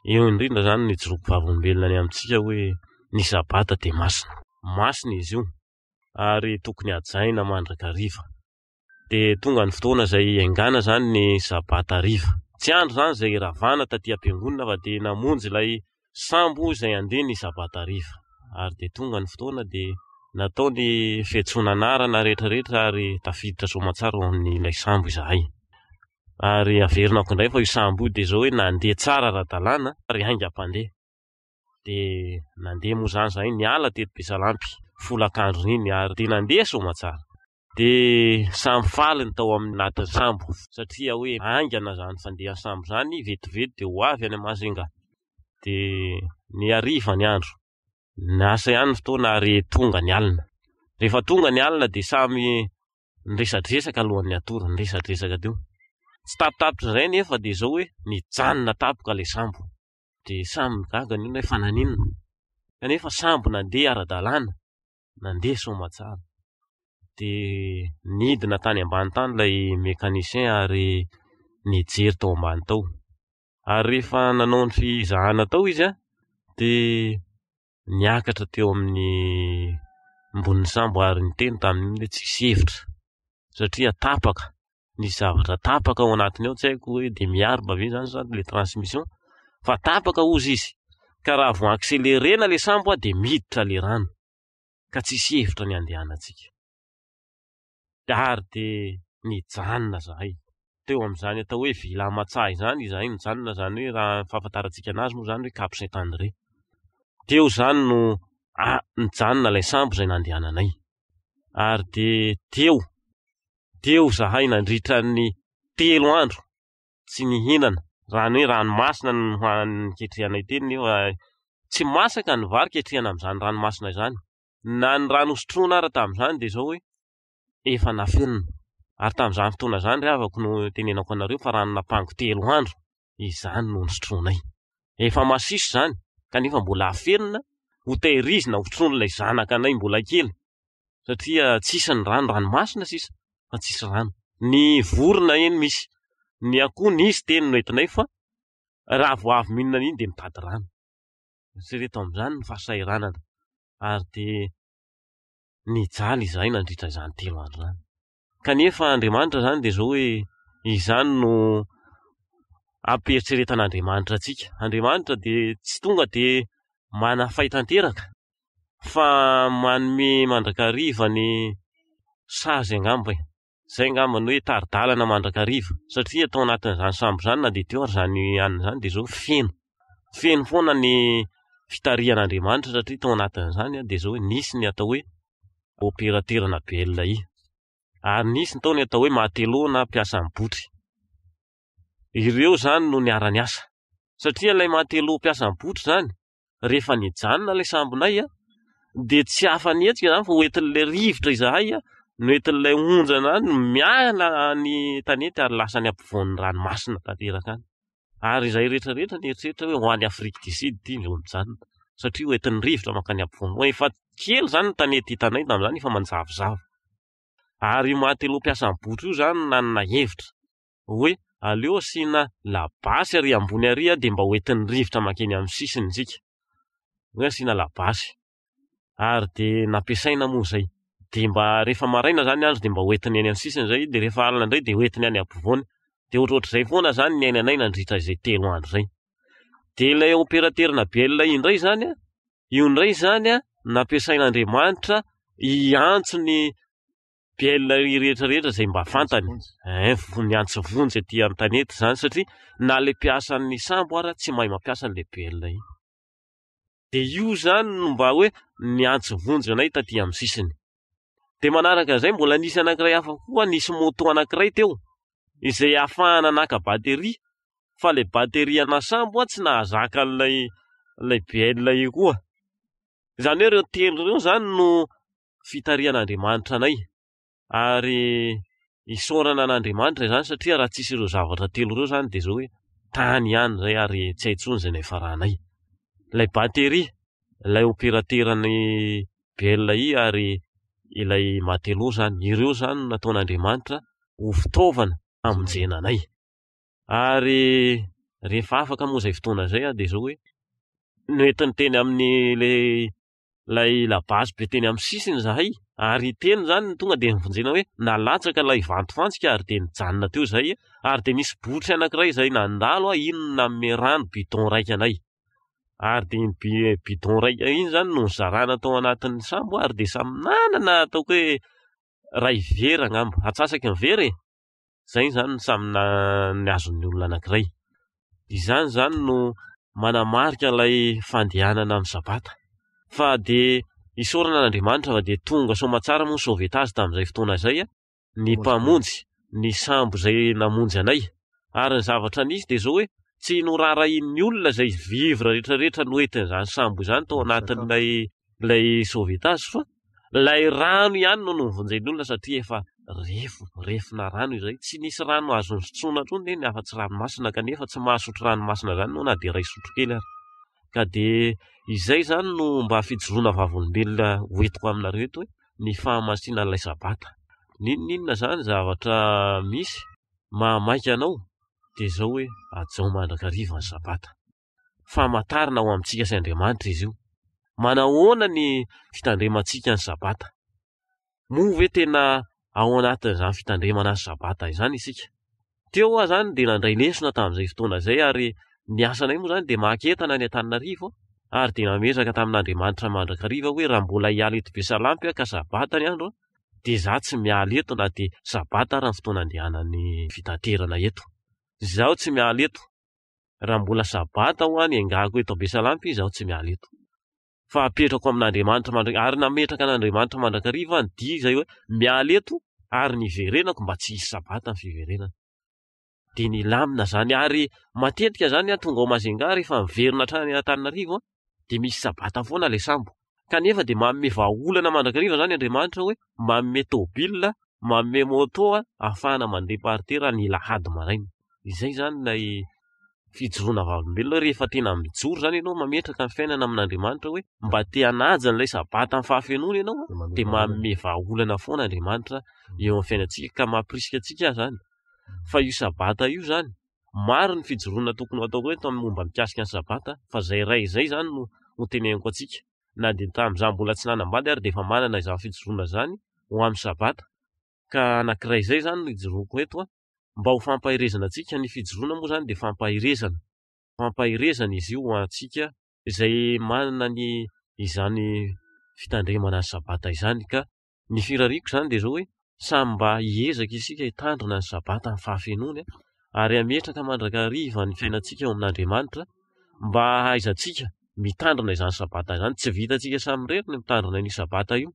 eo indrindra zany ny joroko vavolombelona ny amintsika hoe ny sabata dia masina izy io ary tokony hajaina mandrakariva. Dia tonga ny fotoana izay aingana zany ny sabata hariva. Tsy andro zany izay ravana taty am-piangonana fa dia namonjy ilay sambo izay andeha ny sabata hariva. Ary dia tonga ny fotoana dia natao ny fiantsonanarana rehetrarehetra ary tafiditra soamatsara ao amin'ilay sambo izahay. Ary averinako indray fa io sambo io dia izao hoe nandeha tsara ara-dalàna ary aingam-pandeha. Dia nandeha moa zany zahay niala teto Besalampy folakandro iny ary dia nandeha soamatsara. Dia sambo faly ny tao amin'ny anatin'ny sambo satria hoe aingana zany fandehan'ny sambo zany vetivety dia ho avy any Majunga. Dia ny hariva ny andro. Nasa ihany ny fotoana ary tonga ny alina. Rehefa tonga ny alina dia samy niresadresaka alohan'ny atoro, niresadresaka teo. Tsy tapitapitra izay nefa dia izao hoe nijanona tapoka ilay sambo. Dia samy migaga ny hoe fananinana. Kanefa sambo nandeha ara-dalàna, nandeha soamatsara. Dia nidina tany ambany tany ilay mekanisien ary nijery tao ambany tao. Ary rehefa nanao ny fizahana tao izy dia niakatra teo amin'ny mbonin'ny sambo ary niteny tamin'iny hoe tsisy hevitra satria tapaka. Nisy zavatra tapaka ao anatiny ao, tsy haiko hoe dia miarba ve zany sa ilay transmission fa tapaka ozy izy. Ka raha vao akselerena ilay sambo dia miditra ilay rano ka tsisy hevitra ny andehanantsika. Ary dia nijanona zahay teo amin'izany atao hoe vila Matsaha izany izahay nijanona, zany hoe raha fahafantarantsika anazy moa zany hoe Cap Saint-André. Teo zany no nijanona ilay sambo izay nandehananay. Ary dia teo zahay nandritra ny 3 andro tsy nihinana. Rano hoe ranomasina no niketrihanay teny nefa tsy masaka ny vary ketrihana amin'izany ranomasina izany. Na ny rano hosotroana ara tamin'izany dia izao hoe efa nafenina. Ary tamin'izany fotoana izany ravako no tenenako anareo fa rano napango 3 andro izany no nosotroanay. Efa masiso zany kanefa mbola hafenina ho tehirizina hosotroana ilay zanakanay mbola kely satria tsisy ny ranomasina sisa fa tsisy rano. Ny vorona eny misy, ny akoho nisy teny no entinay fa raha vao avy mihinana iny dia mitady rano. Sy reto amin'izany ny fahasairanana. Ary dia nijaly izahay nandritra izany 3 andro zany. Kanefa Andriamanitra zany dia izao hoe izany no ampieriseretan'Andriamanitra atsika. Andriamanitra de tsy tonga de mana fahitanteraka fa manome mandrakariva ny sazy angamba. Zay angamba ny hoe taridalana mandrakariva satria atao anatin'izany sambo zany na de teo ary zany anina zany de zao feno foana ny fitarihan'Andriamanitra satria tao anatin'izany de zao hoe nisy ny atao hoe operaterana belona ary nisy ny tao ny atao hoe matelô na mpiasan'ny botry. Ireo zany no niara-ny asa satria ilay matelô mpiasan'ny botry zany rehefa nijanona ilay sambonay de tsy hafa nietsika zany fa hoentin'ilay rivotra izahay no entin'ilay onjana any miala ny tanety ary lasa ny ampovoan'ny ranomasina tanteraka any. Ary izay rehetrarehetra nieritreritra hoe ho any Afrique du Sud ity no mijanona satria hoentin'ny rivotra mankany ampovoany. Efa kely zany ny tanety hitanay tamin'izany efa manjavozavo. Ary matelô mpiasan'ny botry io zany nanana hevitra hoe aleo asiana labasy ary ambony ary de mba hoentin'ny rivotra makeny amin'ny sisiny tsika. Hoe asiana labasy. Ary de nampiasaina moa zay. De mba rehefa maraina zany andro de mba hoentiny any amin'ny sisiny zay de rehefa alina indray de hoentiny any ampovoany. De ohatrohatr'izay foana zany ny ainanay nandritra izay 3 andro zay. De ilay operaterana belona indray zany io indray zany nampiasain'Andriamanitra iantso ny belona rehetrarehetra zay mba fantany. Niantso vonjy aty amin'ny tanety zany satria na le mpiasan'ny sambo ara tsy mahay mampiasa an'le belona iny. De io zany no mba hoe niantso vonjy anay taty amin'ny sisiny. De manaraka izay mbola nisy anankiray hafa koa nisy moto anankiray teo izay ahafahana naka bateria fa le bateria ana sambo tsy nahazaka an'ilay belona io koa. Izany hoe ireo telo ireo zany no fitarihan'Andriamanitra anay. Ary isaorana an'Andriamanitra izany satria raha tsisy ireo zavatra telo ireo zany de zao hoe tany ihany zay ary tsy haintsony izay nahifaranay. Ilay bateria, ilay operaterany belona ary ilay matelô zany, ireo zany nataon'Andriamanitra ho fitaovana hamonjena anay. Ary rehefa afaka moa izay fotoana zay de zao hoe noentiny teny amin'ny lay labasy be teny amin'ny sisiny zahay ary teny zany tonga de nivonjena hoe nalatsaka ilay vantofantsika ary de nijanona teo zay ary de nisy botry anankiray zay nandalo inona me rano bidon raika anay. Ary de ny bidon raika iny zany no nizarana tao anatin'ny sambo ary de samy nanana ataoko hoe ray vera angamba atsasaky ny vera zay zany samy niazon'ny olona anankiray. Izany zany no manamarika ilay fandehanana amin'ny sabata. Fa de isaorana an'Andriamanitra fa de tonga somatsara moa sauvetage tamin'izay fotoana zay ny mpamonjy ny sambo zay namonjy anay. Ary ny zavatra nisy de zao hoe tsy norarahin'ny olona zay vivra rehetrarehetra noentin'izany sambo izany tao anatin'ilay sauvetage fa lay rano ihany no nivonjen'ny olona satria efa refina rano izay. Tsy nisy rano azony sotroina intsony ny afa-tsy ranomasina kanefa tsy mahasotro ranomasina zany no na de ray sotro kely ary. Ka de izay zany no mba fijoroana vavolombelona hoentiko aminareo eto hoe ny fahamasinana ilay sabata. Ninninona zany zavatra misy mahamaika anao de zao hoe ajao mandrakariva ny sabata. Famantarana ho amintsika sy Andriamanitra izy io. Manahoana ny fitandremantsika ny sabata? Moa ve tena ao anatin'izany fitandremana ny sabata izany isika? Teo aho zany de nandray lesona tamin'izay fotoana zay ary ny asanay moa zany de maketana ny Antananarivo ary de nametraka tamin'Andriamanitra mandrakariva hoe raha mbola hiala eto Besalampy ka sabata ny andro de za tsy miala eto na de sabata raha ny fotoana andehanan'ny fitaterana eto. Zaho tsy miala eto. Raha mbola sabata ho any engako eto Besalampy zaho tsy miala eto. Fa apetrako amin'Andriamanitra mandrakariva ary nametraka an'Andriamanitra mandrakariva ny dia zay hoe miala eto ary niverenako mba tsy hisy sabata ny fiverenana. De nilamina zany ary matetika zany tonga ao Majunga rehefa miverina hatrany Antananarivo de misy sabata foana le sambo. Kanefa de manome vahaolana mandrakariva zany Andriamanitra hoe manome tôbila, manome moto ahafahana mandeha partera ny lahady maraina. Izay zany lay fijoroana vavolombelona rehefa tena mijoro zany ianao mametraka ny fiainana amin'Andriamanitra hoe mba te hanaja an'ilay sabata amin'ny fahafenoana ianao de manome vahaolana foana Andriamanitra eo amin'ny fiainantsika ka mampirisika antsika zany. Fa io sabata io zany maro ny fijoroana tokony ataoko eto amin'ny momba mikasika ny sabata fa zay ray izay zany no teneniko atsika. Na de tamin'izaho mbola tsy nanambady ary de efa manana izany fijoroana zany ho amin'ny sabata. Ka anankiray izay zany no ijoroako eto mba ho fampahirezana antsika ny fijoroana moa zany dia fampahirezana izy io antsika izay manana ny izany fitandremana ny sabata izany. Ka ny firariako zany dia zao hoe samy mba hiezaka isika hitandrina ny sabata ny fahafenony ary ametraka mandrakariva ny fiainantsika eo amin'Andriamanitra mba hahaizantsika mitandrina izany sabata izany. Tsy vitantsika samy rery ny mitandrina ny sabata io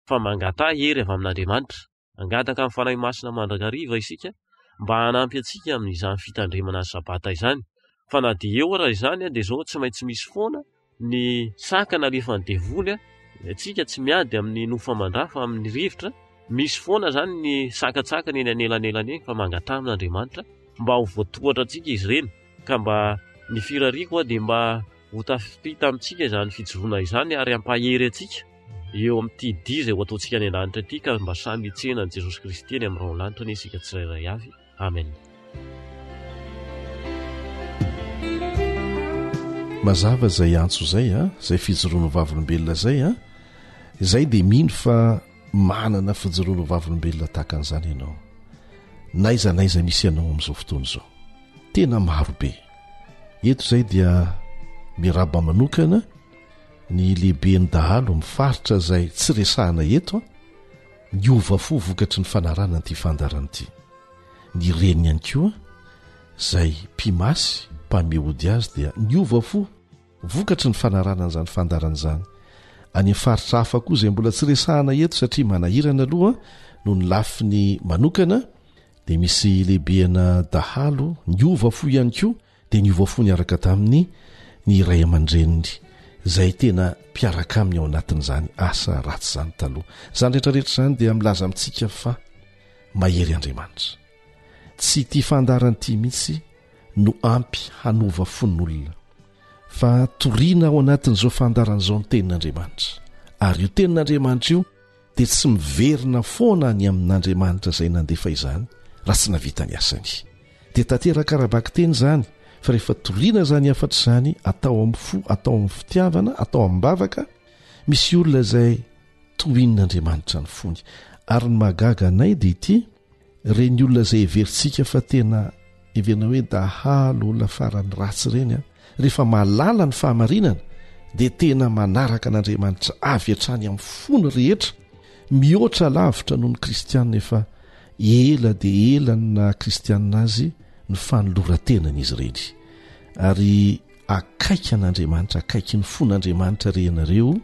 fa mangata hery avy amin'Andriamanitra, angataka amin'ny fanahy masina mandrakariva isika mba hanampy antsika amin'izany fitandremana ny sabata izany. Fa na dia eo raha izany dia zao tsy maintsy misy foana ny sakana alefa ny devoly atsika tsy miady amin'ny nofamandrafa amin'ny rivotra. Misy foana zany ny sakatsakana eny anelanelana eny fa mangata amin'Andriamanitra mba ho voatohatra antsika izy ireny. Ka mba ny firariako dia mba ho tafita amintsika izany fijoroana izany ary ampahery antsika eo amin'ity dia izay ho ataontsika any an-danitra ity ka mba samy hitsenan'i Jesosy Kristy eny amin'ny raolanitra ny isika tsirairay avy. Amen. Mazava zay antso zay zay fijoroano vavolombelona zay izay dia mino fa manana fijoroano vavolombelona tahaka an'izany ianao naizanaiza misy ianao amin'izao fotoana izao tena maro be. Eto zay dia miraba manokana ny lehiben'ny dahalo mifaritra zay tsy resahana eto miova fo vokatry ny fanarana n'ity fandarana ity. Ny reniny ihany koa zay mpimasy mpamehody azy dia niova fo vokatry ny fanarana n'izany fandarana izany. Any faritra hafa koa izay mbola tsy resahana eto satria manahirana aloha no ny lafiny manokana dia misy lehibena dahalo niova fo ihany koa dia niova fo niaraka tamin'ny ny ray aman-dreniny izay tena mpiaraka aminy ao anatin'izany asa ratsy izany taloha. Izany rehetrarehetra izany dia milaza amintsika fa mahery Andriamanitra. Tsy ity fandarana ity mihitsy no ampy hanova fon'olona fa toriana ao anatin'izao fandarana izao ny tenin'Andriamanitra. Ary io tenin'Andriamanitra io dia tsy miverina foana ny amin'Andriamanitra izay nandefa izany raha tsy navita ny asany. Dia tanteraka arabaky teny izany fa rehefa toriana izany afatra izany atao amin'ny fo, atao amin'ny fitiavana, atao amin'ny bavaka, misy olona izay tohin'Andriamanitra ny fony. Ary ny mahagaga anay dia ity reny olona izay everitsika fa tena everina hoe dahalo olona farany ratsy ireny rehefa malala ny fahamarinana dia tena manaraka an'Andriamanitra avy hatrany amin'ny fony rehetra, mihoatra lavitra noho ny kristianina efa ela dia ela na kristianina azy ny fanoloran-tenany izy ireny. Ary akaiky an'Andriamanitra, akaiky ny fon'Andriamanitra renareo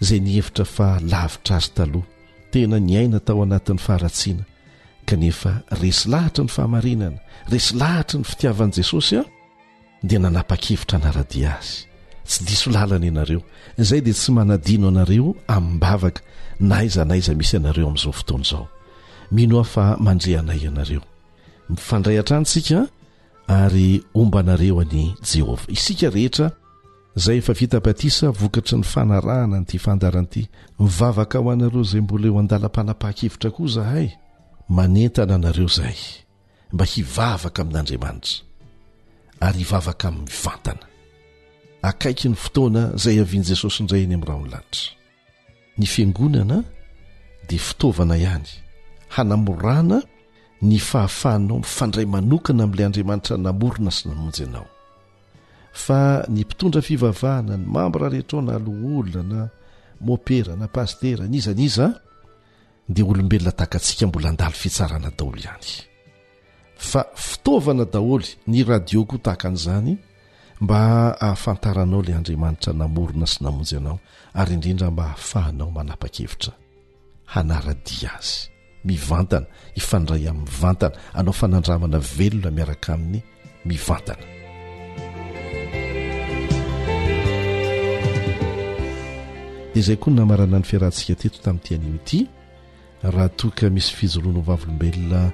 izay nihevitra fa lavitra azy taloha, tena niaina tao anatin'ny faharatsiana kanefa resy lahatra ny fahamarinana, resy lahatra ny fitiavan'i Jesosy dia nanapa-kevitra anaradia azy. Tsy diso lalana ianareo, izay dia tsy manadino anareo amin'ny bavaka naizanaiza misy anareo amin'izao fotoana izao. Mino aho fa mandre anay ianareo, mifandray hatrantsika ary ombanareo any Jehova. Isika rehetra izay efa vita batisa vokatry ny fanarahana n'ity fandarana ity, mivavaka ho anareo izay mbola eo andalam-panapa-kevitra koa zahay, manentana anareo zay mba hivavaka amin'Andriamanitra ary hivavaka amin'ny mivantana. Akaiky ny fotoana izay avian'i Jesosy indray eny amin'ny raolanitra. Ny fiangonana dia fitaovana ihany hanamorana ny fahafahanao mifandray manokana amin'ilay Andriamanitra namorona sy namonjy anao. Fa ny mpitondra fivavahana, ny mambra rehetra na aloha na mopera na pastera nizaniza dia olombelona takantsika mbola andalo fitsarana daholo ihany. Fa fitaovana daholo ny radio koa tahaka an'izany mba ahafantaranao ilay Andriamanitra namorona sy namonjy anao ary indrindra mba ahafahanao manapa-kevitra hanaradia azy, mivantana, hifandray amin'ny mivantana, anao fanandramana velona miaraka amin'ny mivantana. Dia izay koa namarana ny fiarahantsika teto tamin'ity anio ity. Raha toka misy fijoroano vavolombelona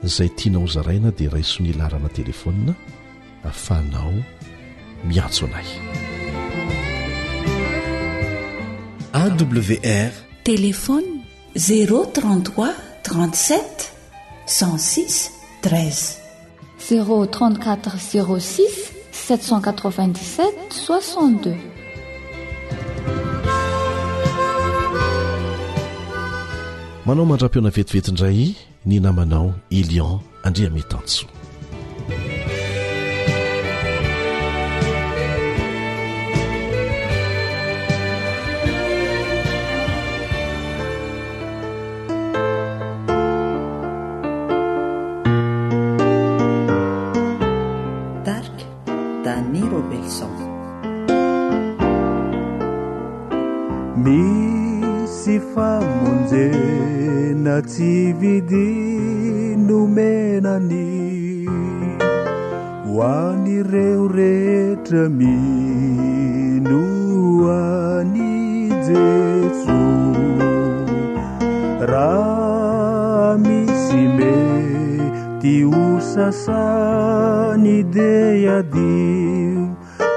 izay tiana ho zaraina dia raisony ilarana telefônina ahafahanao miantso anay. AWR téléphone 033 37 106 13 034 06 797 62. Manao mandra-piona vetivety indray ny namanao Elian Andriametansoa. Dark Dany Robelson. Misy famonjena tsy vidy nomenany ho an'ireo rehetra mino any Jeso. Raha misy mety ho sasany de adio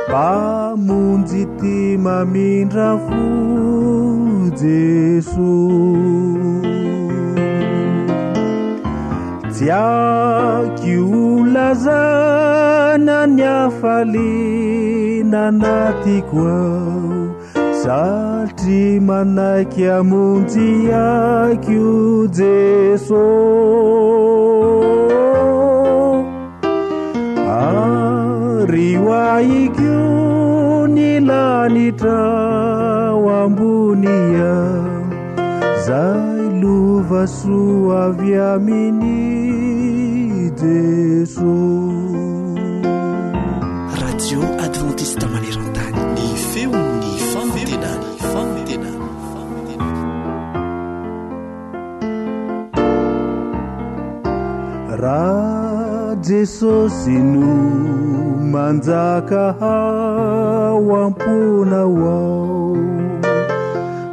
mpamonjy ty mamindra fo Jesu. Tsy aky ho lazana ny afaliana anatiko ao satria manaiky amonjy aky o Jesu. Ary hoaiko ny lanitra ao ambony ao zay lova soa avy aminy Jesu. Radio Adventiste Maneran-tany, ny feon'ny famitenana. Raha Jesosy no manjaka ao amponao ao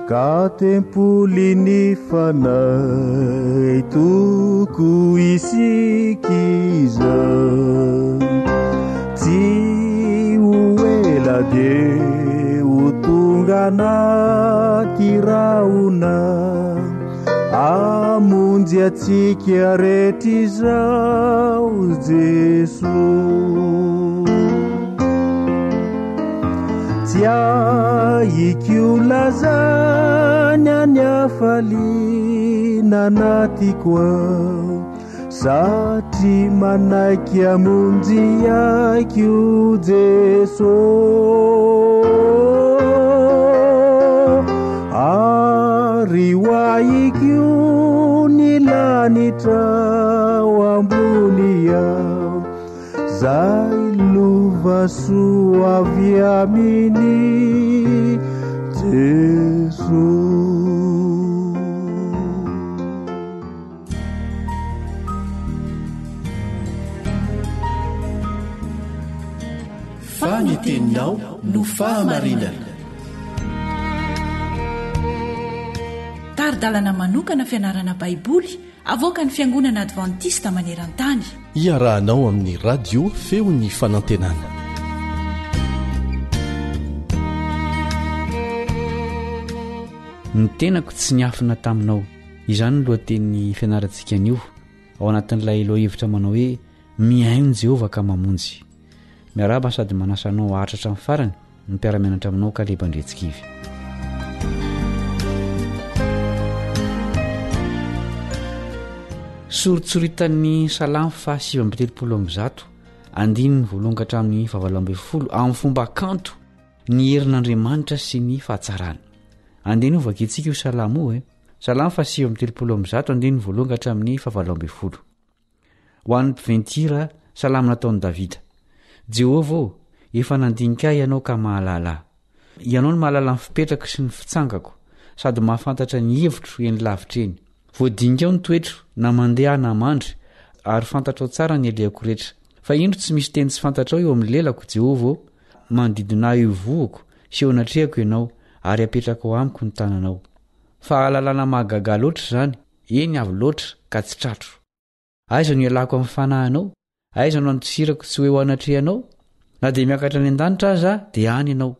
ka tempoly ny fanay toko isikiza tsy ho ela de ho tonga anaty raona amonjy atsika rehetra izao Jesu. Tsy aiky ho lazany any afaliana anatiko ao satria manaiky amonjy aiky o Jesu. Ary hoaiky o ny lanitra ao ambony ao zay lova soa avy aminy Jesu. Faniteninao no fahamarinana. Taridalana manokana fianarana baiboly avoaka ny Fiangonana Adventista Maneran-tany. Iarahanao amin'ny radio feon'ny fanantenana. Ny tenako tsy niafina taminao, izany no lohaten'ny fianarantsika anio ao anatin'ilay lohevitra manao hoe mihaino Jehovah ka mamonjy. Miaraba sady manasanao ahatratra amin'ny farany ny mpiara-mianatra aminao Kaleba Andretsikivy. Sorotsoritan'ny Salamo 7:30 andininy voalongatra amin'ny 7:20 amin'ny fomba kanto ny herin'Andriamanitra sy ny fahatsarany. Andiny ovakitsika io Salamo io Salamo 7:30 andininy voalongatra amin'ny 7:20. Ho an'ny mpiventira salamo nataon'i Davida. Jehovah efa nandinika ianao ka mahalala. Ianao no mahalala ny fipetrako sy ny fitsangako sady mahafantatra ny hevitro eny lavitra eny. Voadinika ny toetro na mandeha na mandry ary fantatrao tsara ny aleako rehetra. Fa indro tsy misy teny tsy fantatrao eo amin'ny lelako Jehovah, mandidina eo voako sy eo anatrehako ianao ary apetrako amiko ny tananao. Fa alalana mahagaga loatra zany, eny avy loatra ka tsy tratro. Aiza no ialako amin'ny fanahinao? Aiza no antsirako tsy hoe ho anatrehanao? Na dia miakatra any an-danitra aza dia any ianao,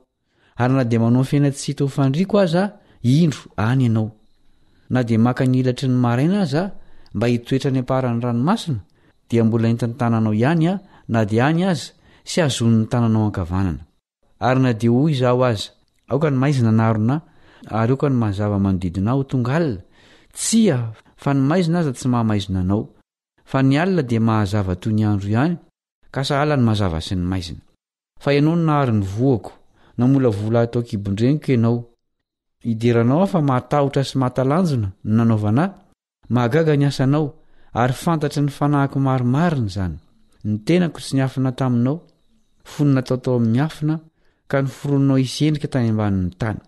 ary na dia manao fiaina tsy hita ho fandriako aza, indro any ianao. Na dia maka ny ilatry ny maraina aza mba hitoetra ny aparan'ny ranomasina, dia mbola entin'ny tananao ihany na dia any aza sy azon'ny tananao ankavanana. Ary na dia hoy izaho aza, aoka ny maizina narona ary aoka ny mazava manodidina ho tonga alina, tsia fa ny maizina aza tsy mahamaizina anao fa ny alina dia mahazava toy ny andro ihany ka sahala ny mazava sy ny maizina fa ianao ny nahary ny voako namolavola atao kibondreniko ianao idiranao afa mahatahotra sy mahatalanjona ny nanaovana mahagaga ny asanao ary fantatry ny fanahiko marimariny zany ny tenako tsy niafina taminao fonina taotao amin'ny afina ka ny forononao isendrika tany ambanin'ny tany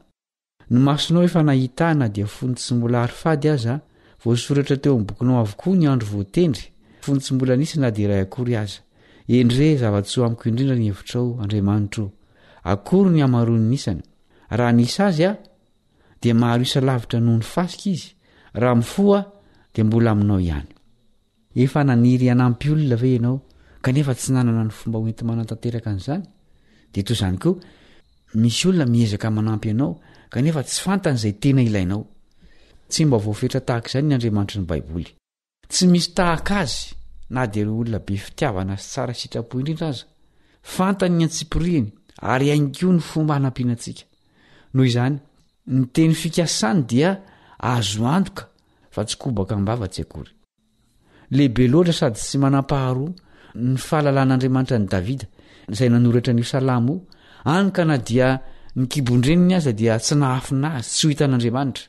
ny masonao efa nahitana dia fony tsy mbola ary fady aza voasoratra teo amin'ny bokinao avokoa ny andro voatendry fony tsy mbola nisy na dia iray akory aza endre zava-tsoa amiko indrindra ny hevitrao Andriamanitro akory ny amaroany nisany raha nisy azy dia maharo isa lavitra noho ny fasika izy raha mifoa dia mbola aminao ihany efa naniry anampy olona ve ianao kanefa tsy nanana ny fomba hoenty manantanteraka an'izany dia toy izany koa misy olona miezaka manampy ianao kanefa tsy fantany izay tena ilainao tsy mba voafetra tahaka izany ny Andriamanitry ny Baiboly tsy misy tahaka azy na dia ireo olona be fitiavana sy tsara sitrapo indrindra aza fantany ny antsipiriany ary haingo ny fomba hanampiana antsika noho izany ny teny fikasany dia azo antoka fa tsy kobaka mbava-tsy akory lehibe loatra sady tsy manampaharoa ny fahalalàn'Andriamanitra ny Davida izay nanoratra ny Salamo anyka na dia ny kibondreniny aza dia tsy nahafina azy tsy ho hitan'Andriamanitra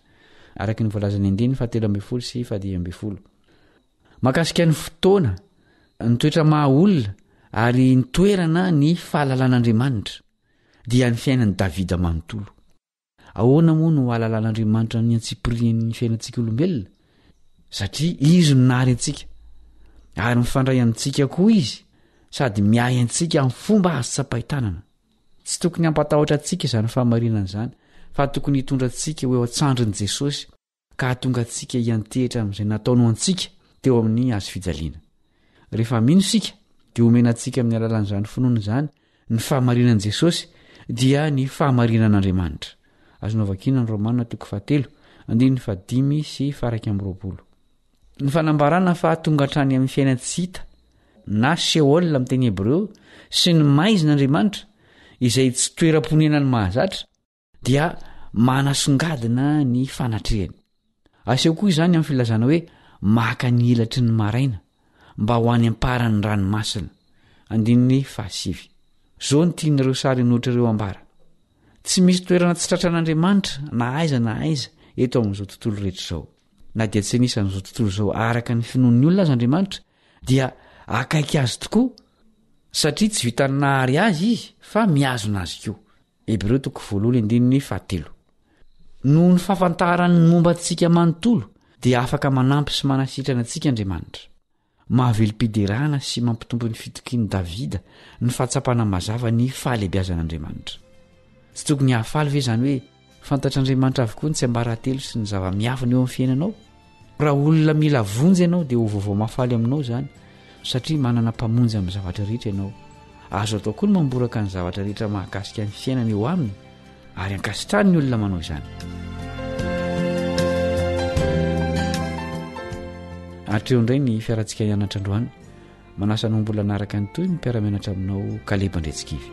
araka ny volazany andeny fa 13 sy 10 makasika ny fotoana ny toetra mahaolona ary ny toerana ny fahalalàn'Andriamanitra dia ny fiainan'i Davida manontolo ahoana moa no hahalalàn'Andriamanitra ny antsipirian'ny fiainantsika olombelona satria izy no nahary antsika ary mifandray amintsika koa izy sady miay antsika amin'ny fomba azo tsapahitanana tsy tokony hampatahotra antsika izany fahamarinana izany fa tokony hitondra antsika ho eo an-tsandrin'i Jesosy ka hahatonga antsika hiantehitra amin'izay nataonao antsika teo amin'ny azo fijaliana rehefa mino isika dia omena antsika amin'ny alalan'izany finoana izany ny fahamarinan'i Jesosy dia ny fahamarinan'Andriamanitra azonao vakiana ny Romanina 7:5 sy 20. Ny fanambarana fa tonga hatrany amin'ny fiainantsika hita na Sheol amin'ny teny Hebreo sy ny maizin'Andriamanitra izay tsy toeram-ponena ny mahazatra dia manasongadina ny fanatrehany. Aseho koa izany amin'ny filazana hoe maka ny ilatry ny maraina mba ho any amparan'ny ranomasina 7. Zao ny tian'ireo sary notr'ireo ambara. Tsy misy toerana tsy tratran'Andriamanitra na aiza eto amin'izao tontolo rehetra izao. Na dia tsy nisy an'izao tontolo izao araka ny finoan'ny olona azy Andriamanitra dia akaiky azy tokoa satria tsy vitany nahary azy izy fa miazona azy koa. Hebreo 2:7. Noho ny fahafantarany momba antsika manontolo dia afaka manampy sy manasitrana antsika Andriamanitra. Mahavelom-piderahana sy mampitombo ny fitokian'i Davida ny fahatsapana mazava ny fahalehibiazan'Andriamanitra. Tsy tokony hahafaly ve izany hoe fantatr'Andriamanitra avokoa ny tsy ambarahatelo sy ny zava-miafina eo amin'ny fiainanao? Raha olona mila vonjy ianao dia ho vaovao mafaly aminao izany satria manana mpamonjy amin'ny zavatra rehetra ianao. Azo atao koa ny mamboraka ny zavatra rehetra mahakasika ny fiainana eo aminy ary ankasitrany ny olona manao izany. Hatreo indray ny fiarantsika hianatra androany. Manasanao mbola naraka ny toy ny mpiara-mianatra aminao Kaleba Ndretsikivy.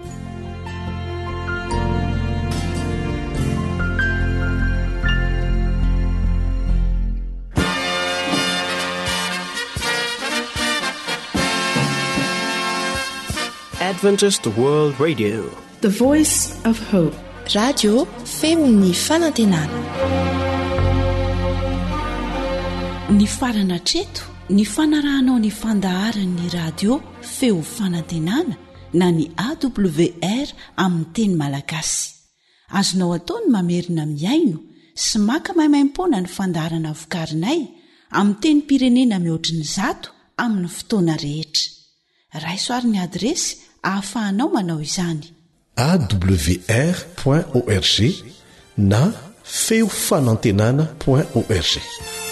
Adventist World Radio, The Voice of Hope. Radio Femon'ny Fanantenana. Ny farana treto ny fanarahanao ny fandaharan'ny radio Feo Fanantenana na ny AWR amin'ny teny malagasy. Azonao atao ny mamerina miaino sy maka maimaim-poana ny fandaharana vokarinay amin'ny teny pirenena mihoatriny 100 amin'ny fotoana rehetra. Raisoaryn'ny adresy ahafahanao manao izany. awr.org na feofanantenana.org.